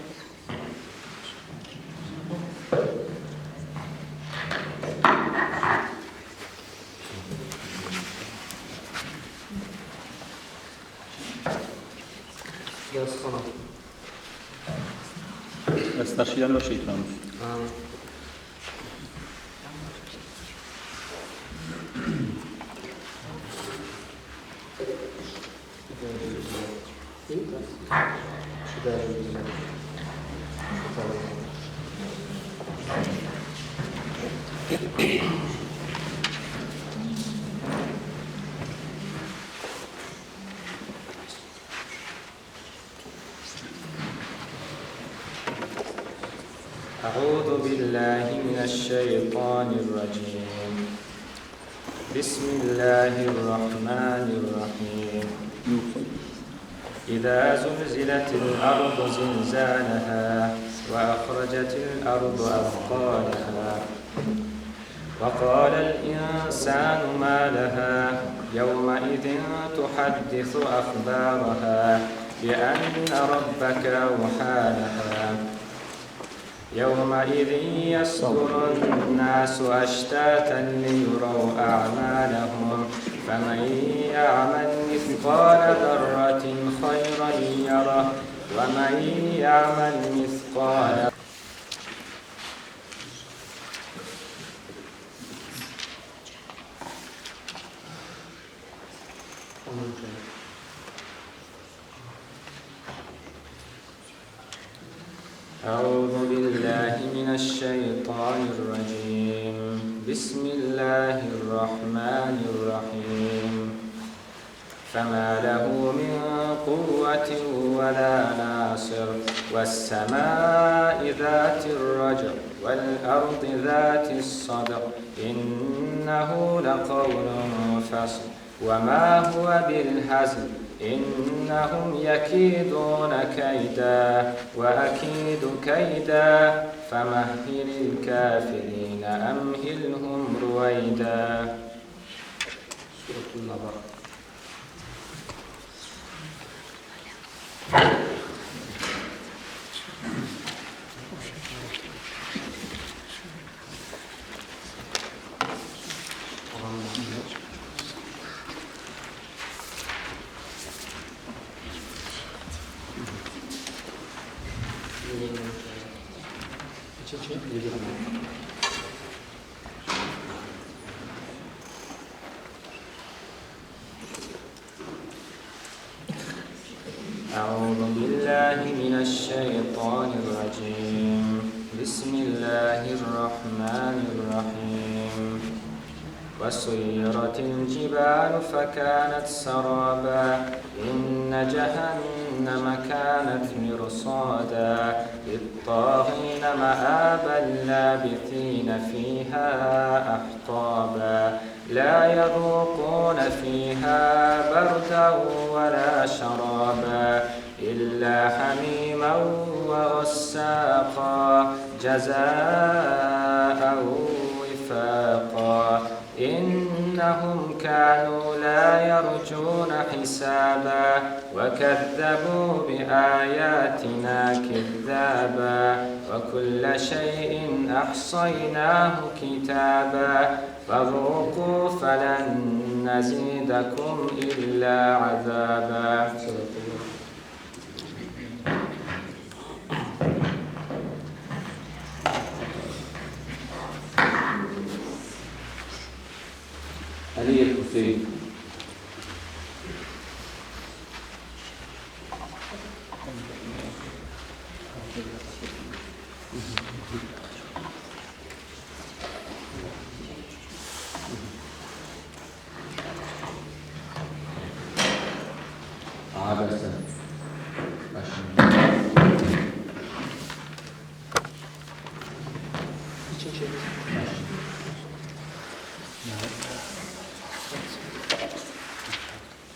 Staršidan šeitan. أعوذ بالله من الشيطان الرجيم. بسم الله الرحمن الرحيم. إذا زلزلت الأرض زلزالها وأخرجت الأرض أثقالها وقال الإنسان ما لها يومئذ تحدث أخبارها بأن ربك أوحى لها يومئذ يصدر الناس أشتاتا ليروا أعمالهم فمن يعمل مثقال ذرة خيرا يره ومن يعمل مثقال أعوذ بالله من الشيطان الرجيم. بسم الله الرحمن الرحيم. فما له من قوة ولا ناصر والسماء ذات الرجع والأرض ذات الصدع إنه لقول فصل وما هو بالهزل إنهم يكيدون كيدا وأكيد كيدا فمهل الكافرين أمهلهم رويدا. سورة النبأ. أعوذ بالله من الشيطان الرجيم. بسم الله الرحمن الرحيم. وسيرت الجبال فكانت سرابا إن جهنم كانت مرصادا للطاغين مآبا لابثين فيها أحقابا لا يذوقون فيها بردا ولا شرابا إلا حميما وغساقا جزاء وفاقا إنهم كانوا لا يرجون حسابا وكذبوا بآياتنا كذابا وكل شيء أحصيناه كتابا فذوقوا فلن نزيدكم إلا عذابا. علي الحسين. عبس.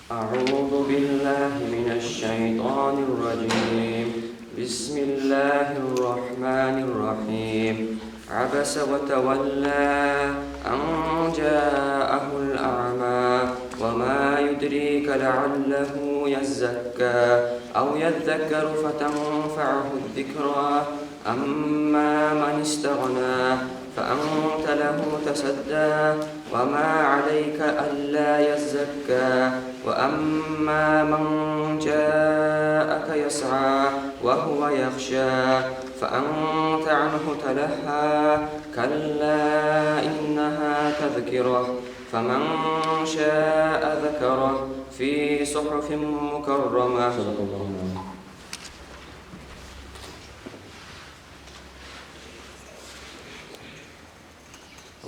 أعوذ بالله من الشيطان الرجيم. بسم الله الرحمن الرحيم. عبس وتولى أن جاءه الأعمى وما يدريك لعله يزكى أو يذكر فتنفعه الذكرى أما من استغنى فأنت له تصدى وما عليك ألا يزكى وأما من جاءك يسعى وهو يخشى فأنت عنه تلهى كلا إنها تذكرة فمن شاء ذكره في صحف مكرمة.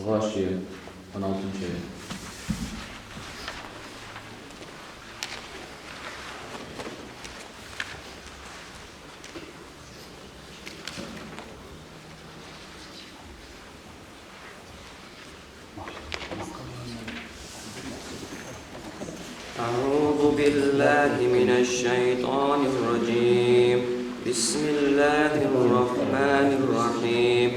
غاشية 16. أعوذ بالله من الشيطان الرجيم. بسم الله الرحمن الرحيم.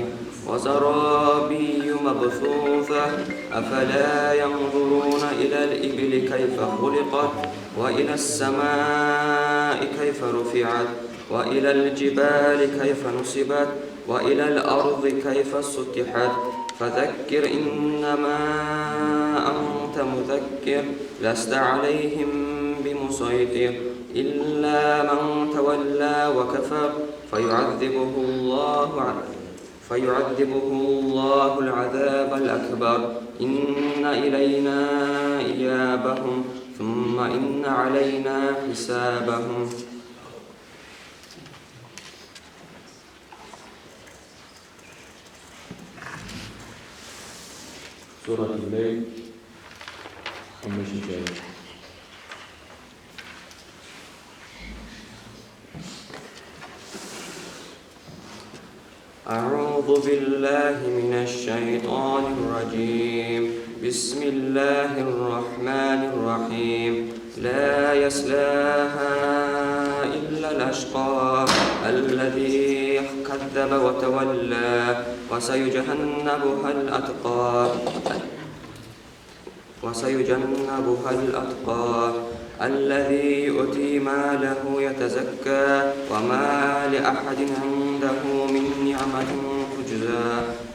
وزرابي مبثوثة أفلا ينظرون إلى الإبل كيف خلقت وإلى السماء كيف رفعت وإلى الجبال كيف نصبت وإلى الأرض كيف سطحت فذكر إنما أنت مذكر لست عليهم بمسيطر إلا من تولى وكفر فيعذبه الله العذاب الأكبر إن إلينا إيابهم ثم إن علينا حسابهم. سورة الليل 15. أعوذ بالله من الشيطان الرجيم. بسم الله الرحمن الرحيم. لا يصلاها إلا الأشقى الذي كذب وتولى وسيجنبها الأتقى الذي يؤتي ماله يتزكى وما لأحد عنده من نعمة تجزى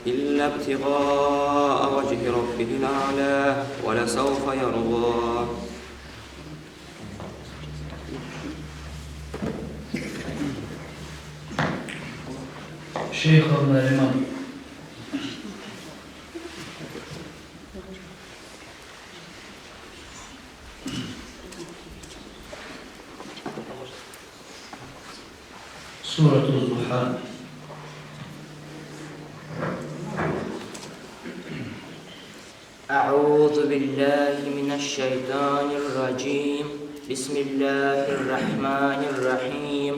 إلا ابتغاء وجه ربه الأعلى ولسوف يرضى. شيخ الإمام. سورة الضحى. أعوذ بالله من الشيطان الرجيم. بسم الله الرحمن الرحيم.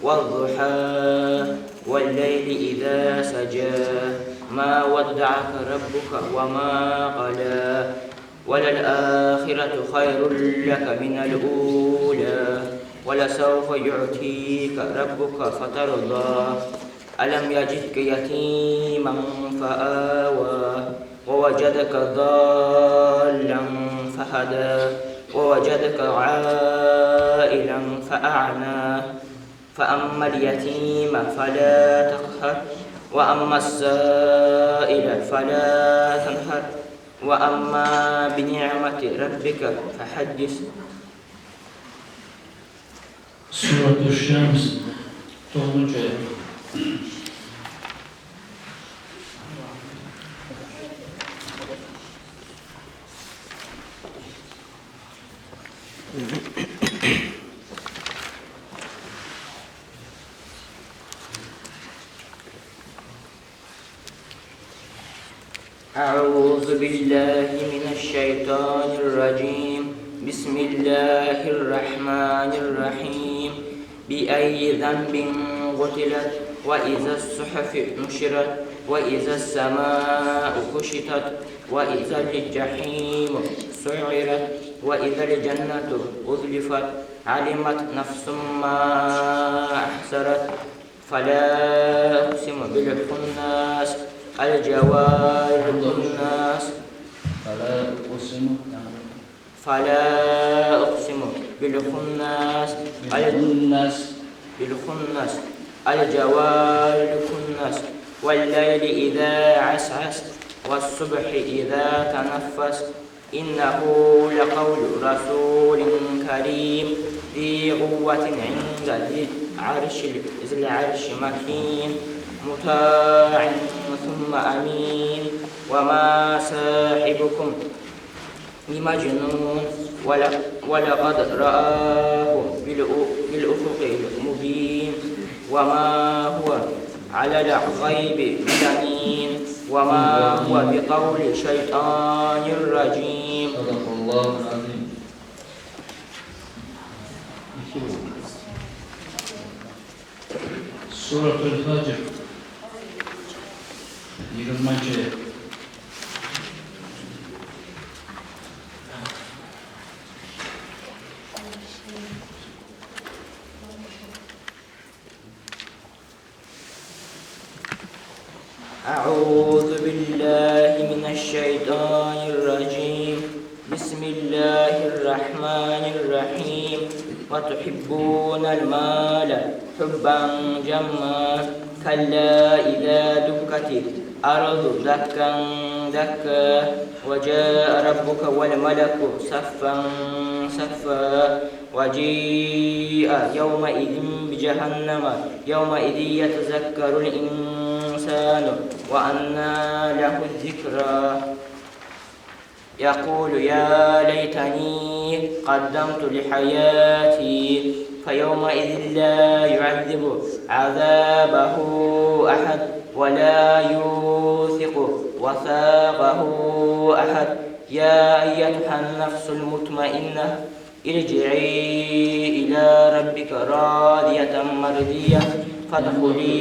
والضحى والليل إذا سجى ما ودعك ربك وما قلى وللآخرة خير لك من الأولى ولسوف يعطيك ربك فترضى ألم يجدك يتيما فآوى ووجدك ضالا فهدى ووجدك عائلا فأعنى فأما اليتيم فلا تقهر وأما السائل فلا تنهر وأما بنعمة ربك فحدث. سورة الشمس 9. ayet. أعوذ بالله من الشيطان الرجيم. بسم الله الرحمن الرحيم. بأي ذنب قتلت وإذا الصحف نشرت وإذا السماء كشطت وإذا الجحيم سعرت وإذا الجنة أزلفت علمت نفس ما أحسرت. فلا أقسم بالخناس الجوار الناس. فلا أقسم بالخناس الجوار الكناس والليل إذا عسعس والصبح إذا تنفس. إنه لقول رسول كريم ذي قوة عند ذي العرش مكين مطاع ثم أمين. وما صاحبكم بمجنون ولقد رآه بالأفق المبين. وما هو على الغيب بضنين وما هو بقول شيطان رجيم. صدق الله العظيم. سورة الفجر 20. ayet. أعوذ بالله من الشيطان الرجيم. بسم الله الرحمن الرحيم. وتحبون المال حبا جما كلا إذا دكت الأرض دكا دكا وجاء ربك والملك صفا صفا وجيء يومئذ بجهنم يومئذ يتذكر الإنسان وأنى له الذكرى يقول يا ليتني قدمت لحياتي فيومئذ لا يعذب عذابه أحد ولا يوثق وثاقه أحد. يا أيتها النفس المطمئنة ارجعي إلى ربك راضية مرضية فادخلي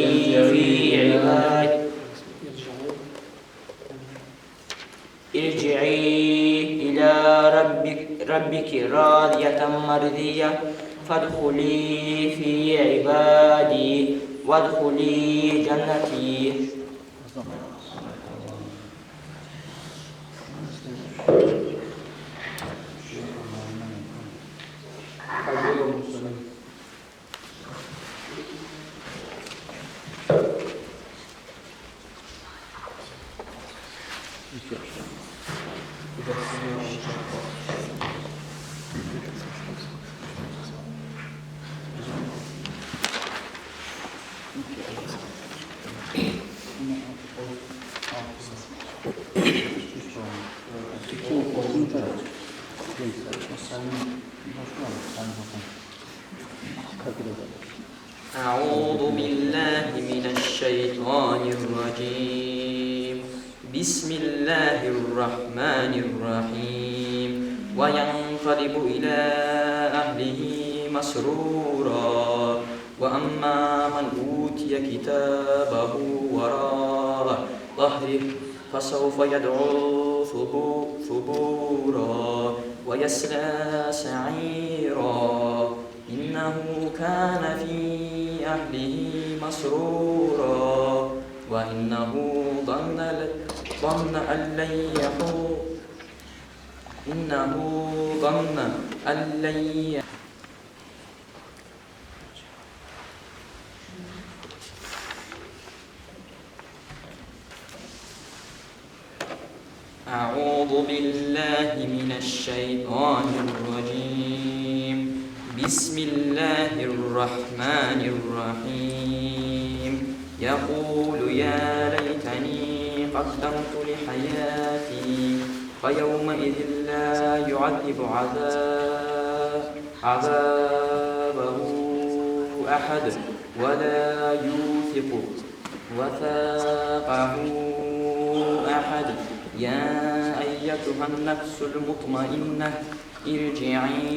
في عبادي. ارجعي إلى ربك راضية مرضية فادخلي في عبادي وادخلي جنتي. أعوذ بالله من الشيطان الرجيم. بسم الله الرحمن الرحيم. وينقلب إلى أهله مسرورا وأما من أوتي كتابه وراء ظهره فسوف يدعو ثبورا ويصلى سعيرا. إنه كان في أهله مسرورا وإنه ظن أن لن يحور إنه ظن أن لن أعوذ بالله من الشيطان الرجيم. بسم الله الرحمن الرحيم. يقول يا ليتني قدمت لحياتي فيومئذ لا يعذب عذابه أحد ولا يوثق وثاقه أحد. يا أيتها النفس المطمئنة ارجعي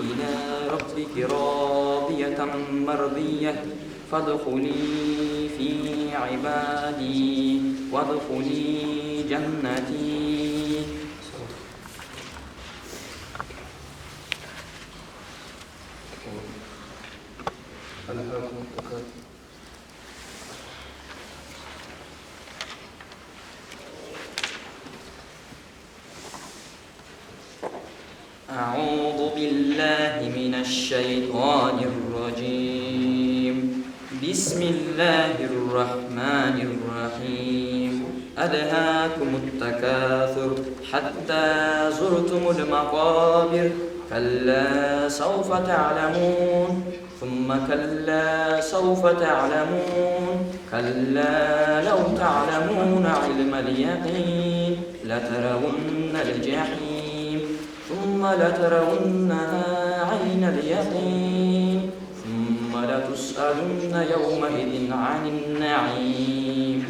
إلى ربك راضية مرضية فادخلي في عبادي وادخلي جنتي. أعوذ بالله من الشيطان الرجيم. بسم الله الرحمن الرحيم. ألهاكم التكاثر حتى زرتم المقابر كلا سوف تعلمون ثم كلا سوف تعلمون كلا لو تعلمون علم اليقين لترون الجحيم ثم لترونها عين اليقين ثم لتسألن يومئذ عن النعيم.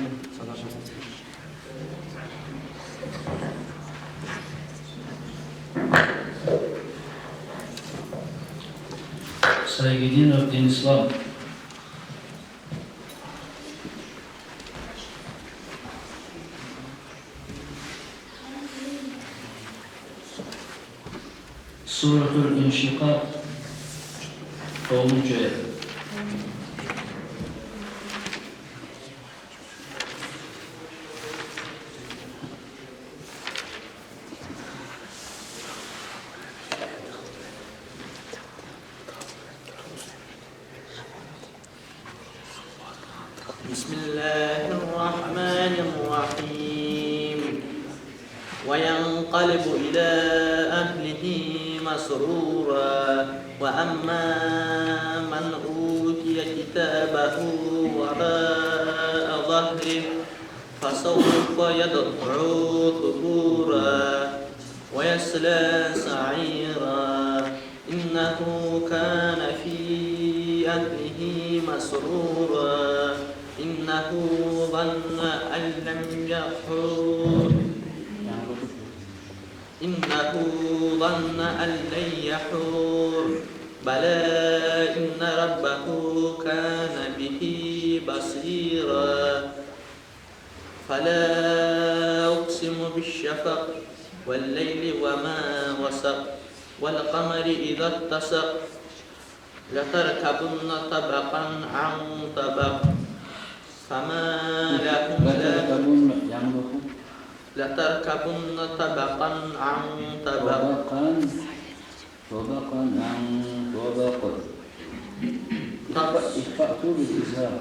Saygıdeğer din İslam. Suratul İnşikak 10. ayet. بسم الله الرحمن الرحيم. وينقلب إلى أهله مسرورا وأما من أوتي كتابه وراء ظهره فسوف يدعو ثبورا ويصلى سعيرا إنه كان في أهله مسرورا إنه ظن أن لن يحور بلى إن ربه كان به بصيرا فلا أقسم بالشفق والليل وما وسق والقمر إذا اتسق لتركبن طبقا عن طبق فما لكم لتركبن طبقا عن طبق طبقا عن طبق. إخفاء بالإزار.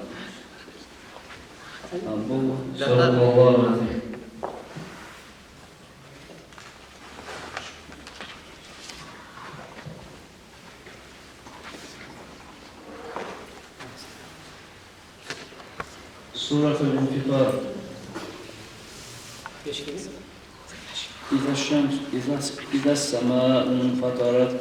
أبو صلى الله عليه وسلم. سورة الانفطار. إذا الشمس إذا السماء انفطرت.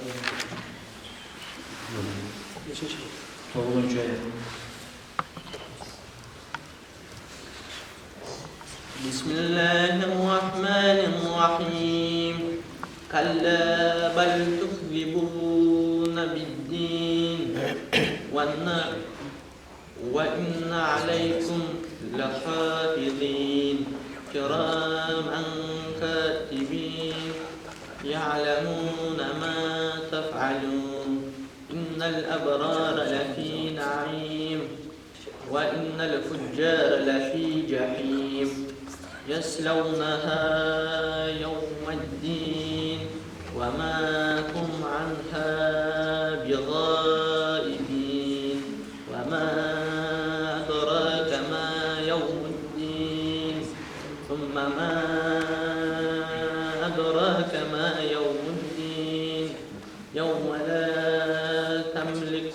بسم الله الرحمن الرحيم. كلا بل تكذبون بالدين وإن عليكم لحافظين كراما كاتبين يعلمون ما تفعلون إن الأبرار لفي نعيم وإن الفجار لفي جحيم يصلونها يوم الدين وما هم عنها بغائبين وما أدراك ما يوم الدين ثم ما أدراك ما يوم الدين يوم لا تملك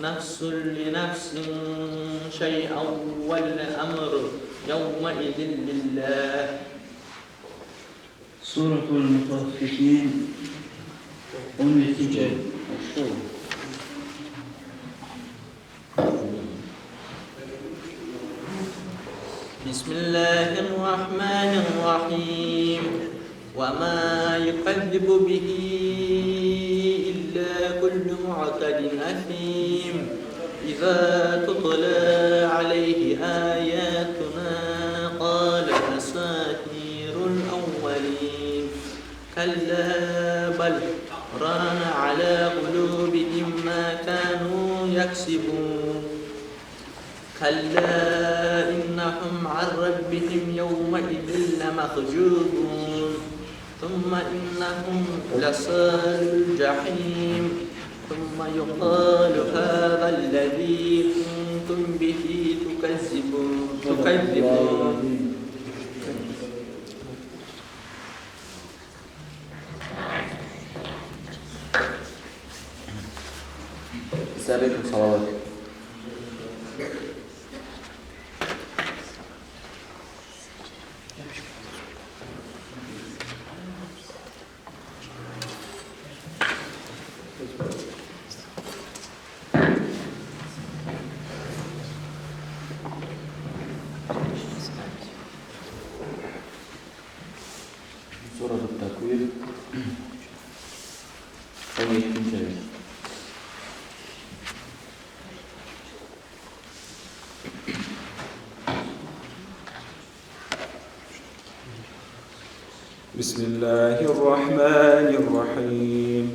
نفس لنفس شيئا والأمر يومئذ لله. سورة المطففين 12. بسم الله الرحمن الرحيم وما يكذب به إلا كل معتد أثيم إذا تتلى عليه آياتنا قال أساطير الأولين كلا بل ران على قلوبهم ما كانوا يكسبون كلا إنهم عن ربهم يومئذ لمحجوبون ثم إنهم لصال الجحيم ثم يقال هذا الذي كنتم به تكذبون. سابقا صلوات. سورة التكوير 22. بسم الله الرحمن الرحيم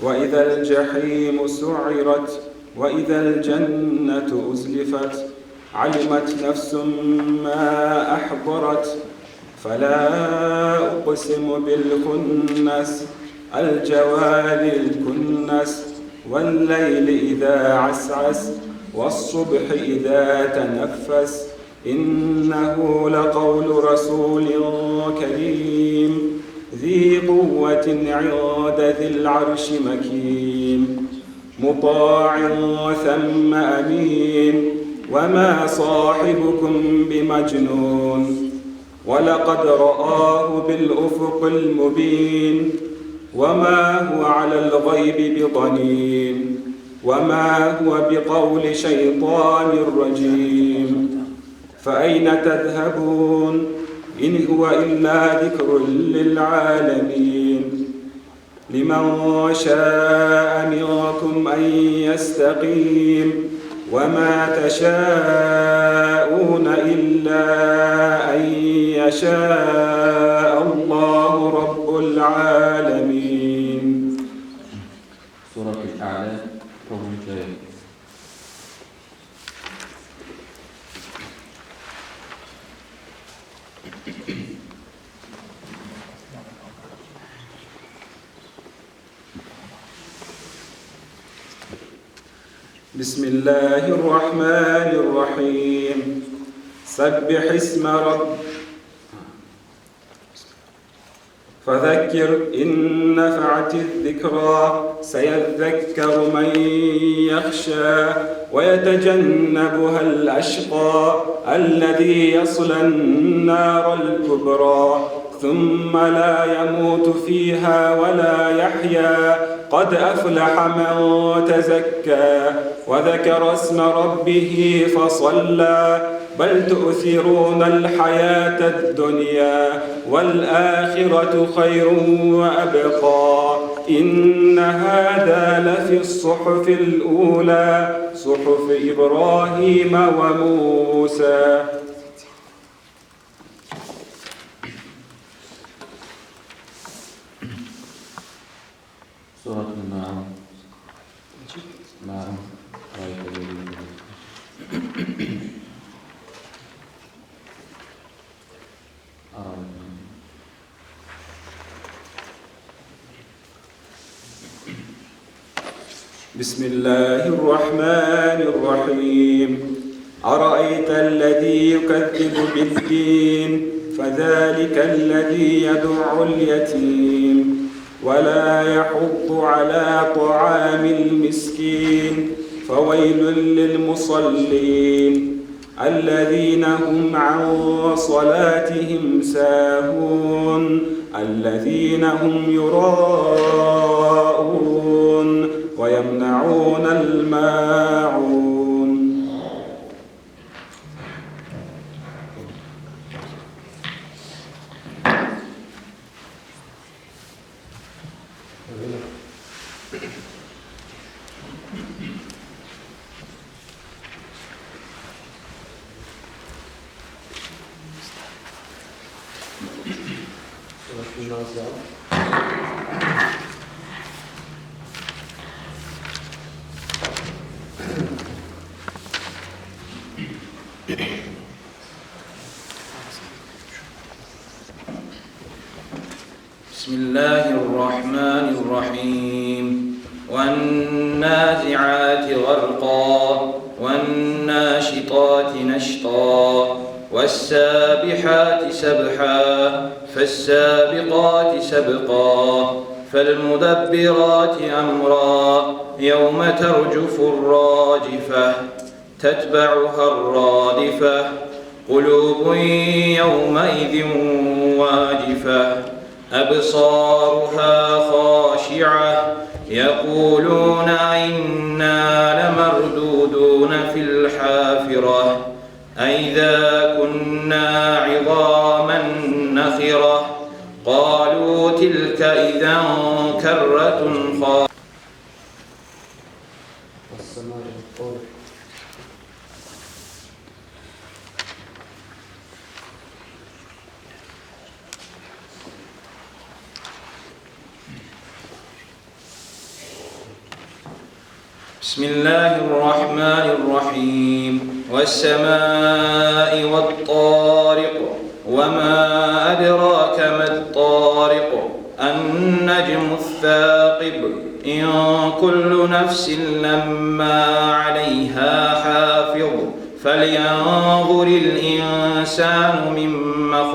وإذا الجحيم سعرت وإذا الجنة أزلفت علمت نفس ما أحضرت فلا أقسم بالخنس الجوار الكنس والليل إذا عسعس والصبح إذا تنفس إنه لقول رسول كريم ذي قوة عند ذي العرش مكين مطاع ثم أمين وما صاحبكم بمجنون ولقد رآه بالأفق المبين وما هو على الغيب بضنين وما هو بقول شيطان رجيم فأين تذهبون إن هو إلا ذكر للعالمين لمن شاء منكم أن يستقيم وما تشاءون إلا أن يشاء الله رب العالمين. سورة الأعلى 4. بسم الله الرحمن الرحيم سبح اسم ربك فذكر إن نفعت الذكرى سيذكر من يخشى ويتجنبها الأشقى الذي يصلى النار الكبرى ثم لا يموت فيها ولا يحيا قد أفلح من تزكى وذكر اسم ربه فصلى بل تؤثرون الحياة الدنيا والآخرة خير وأبقى إن هذا لفي الصحف الأولى صحف إبراهيم وموسى. سورة النعم. نعم. بسم الله الرحمن الرحيم أرأيت الذي يكذب بالدين فذلك الذي يدع اليتيم ولا يحض على طعام المسكين فويل للمصلين الذين هم عن صلاتهم ساهون الذين هم يراءون ويمنعون الماعون. بسم الله الرحمن الرحيم والنازعات غرقا والناشطات نشطا والسابحات سبحا فالسابقات سبقا فالمدبرات أمرا يوم ترجف الراجفة تتبعها الرادفة قلوب يومئذ واجفة أبصارها خاشعة يقولون إنا لمردودون في الحافرة أئذا كنا عظاما نخرة قالوا تلك إذا كرة خاسرة. بسم الله الرحمن الرحيم والسماء والطارق وما أدراك ما الطارق النجم الثاقب إن كل نفس لما عليها حافظ فلينظر الإنسان مما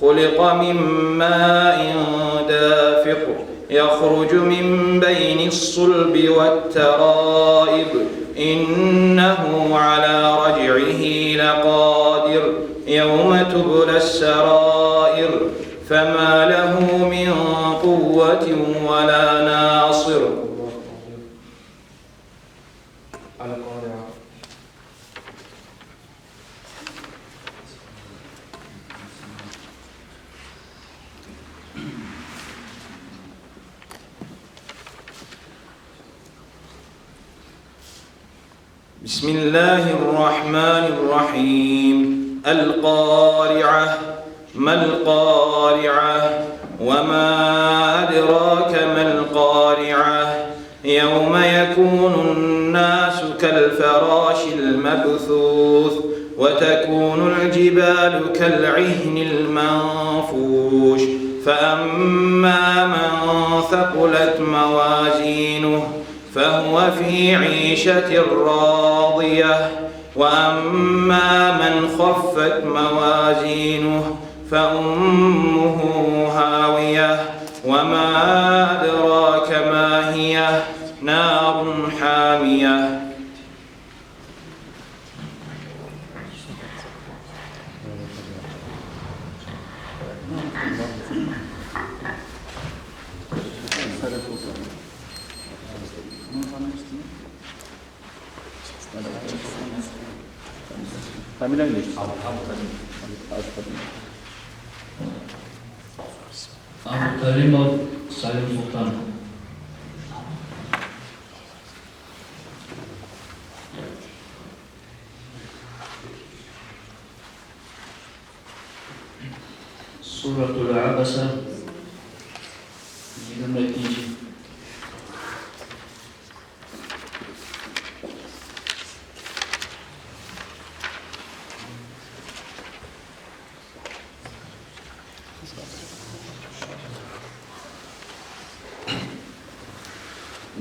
خلق من ماء دافق يخرج من بين الصلب والترائب إنه على رجعه لقادر يوم تبلى السرائر فما له من قوة ولا ناصر. بسم الله الرحمن الرحيم القارعة ما القارعة وما أدراك ما القارعة يوم يكون الناس كالفراش المبثوث وتكون الجبال كالعهن المنفوش فأما من ثقلت موازينه فهو في عيشة راضية وأما من خفت موازينه فأمه هاوية وما أدراك ما هي نار حامية. Abu Karimov Salim Sultan. Suratul Abasa 22.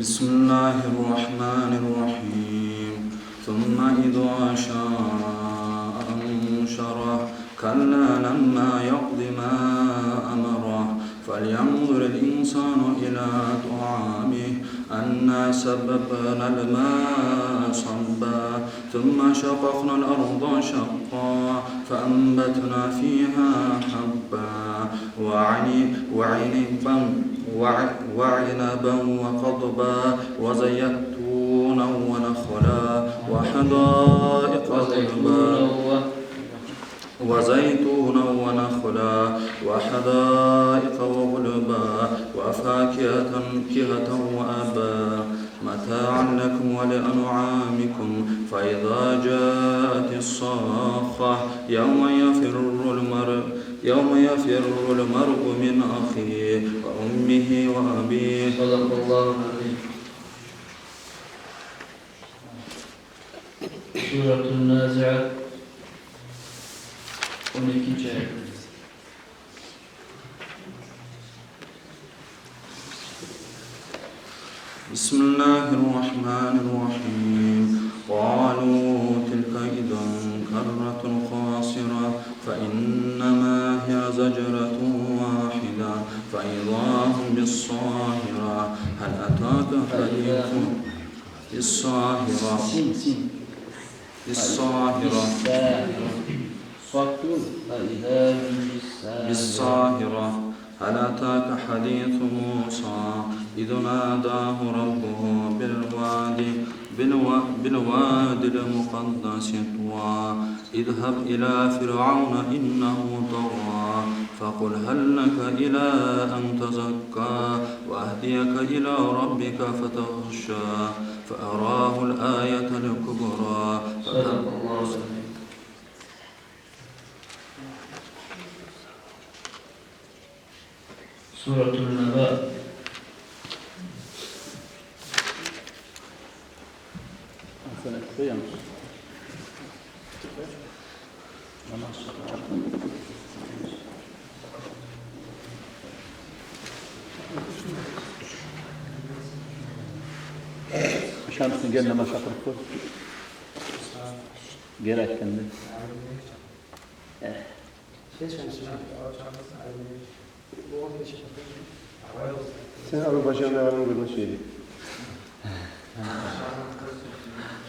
بسم الله الرحمن الرحيم ثم إذا شاء أنشره كلا لما يقض ما أمره فلينظر الإنسان إلى طعامه أنا صببنا الماء صبا ثم شققنا الأرض شقا فأنبتنا فيها حبا وعنبا وقضبا وزيتونا ونخلا وحدائق غلبا وزيتونا ونخلا وحدائق وغلبا وفاكهة وأبا متاعا لكم ولأنعامكم فإذا جاءت الصاخة يوم يفر المرء من أخيه وأمه وأبيه. صدق الله العظيم. سورة النازعات 12. ayet. بسم الله الرحمن الرحيم قالوا تلك إذا كرة خاسرة فإنما هي زجرة واحدة فإذا هم بالصاهرة هل أتاك حديث الصاهرة بالصاهرة هل أتاك حديث موسى إذ ناداه ربه بالوادي المقدس طوى اذهب إلى فرعون إنه طغى فقل هل لك إلى أن تزكى وأهديك إلى ربك فتخشى فأراه الآية الكبرى. سورة النبأ. Şansın gene maşaklık koy. Gerek kendi. Sen abi başına var mı bir şeydi?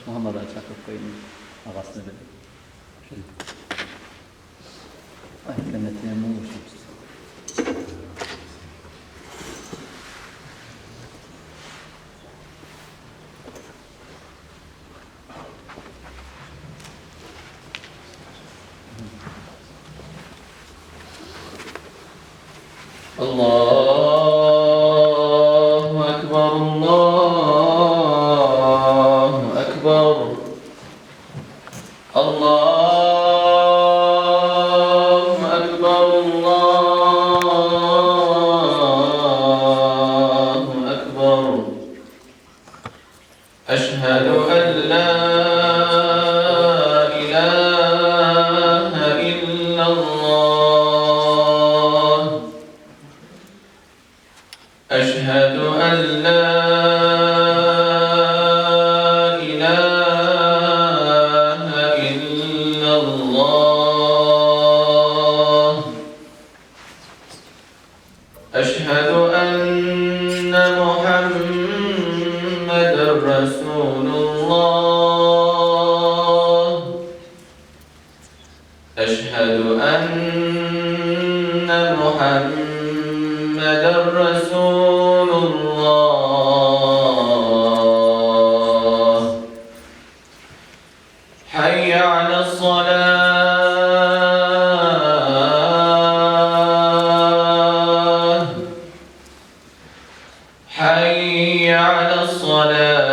Muhammed Ali Çakır koyun ağasını dedi. Ay cennetine mi olursun? Allahu Ekber, Allahu Ekber, Allahu Ekber, Allahu Ekber. Eşhedü en la ilahe illallah. أشهد أن لا إله إلا الله. أشهد أن محمدًا رسول الله. أشهد أن محمدًا رسول الله. حي على الصلاة، حي على الصلاة.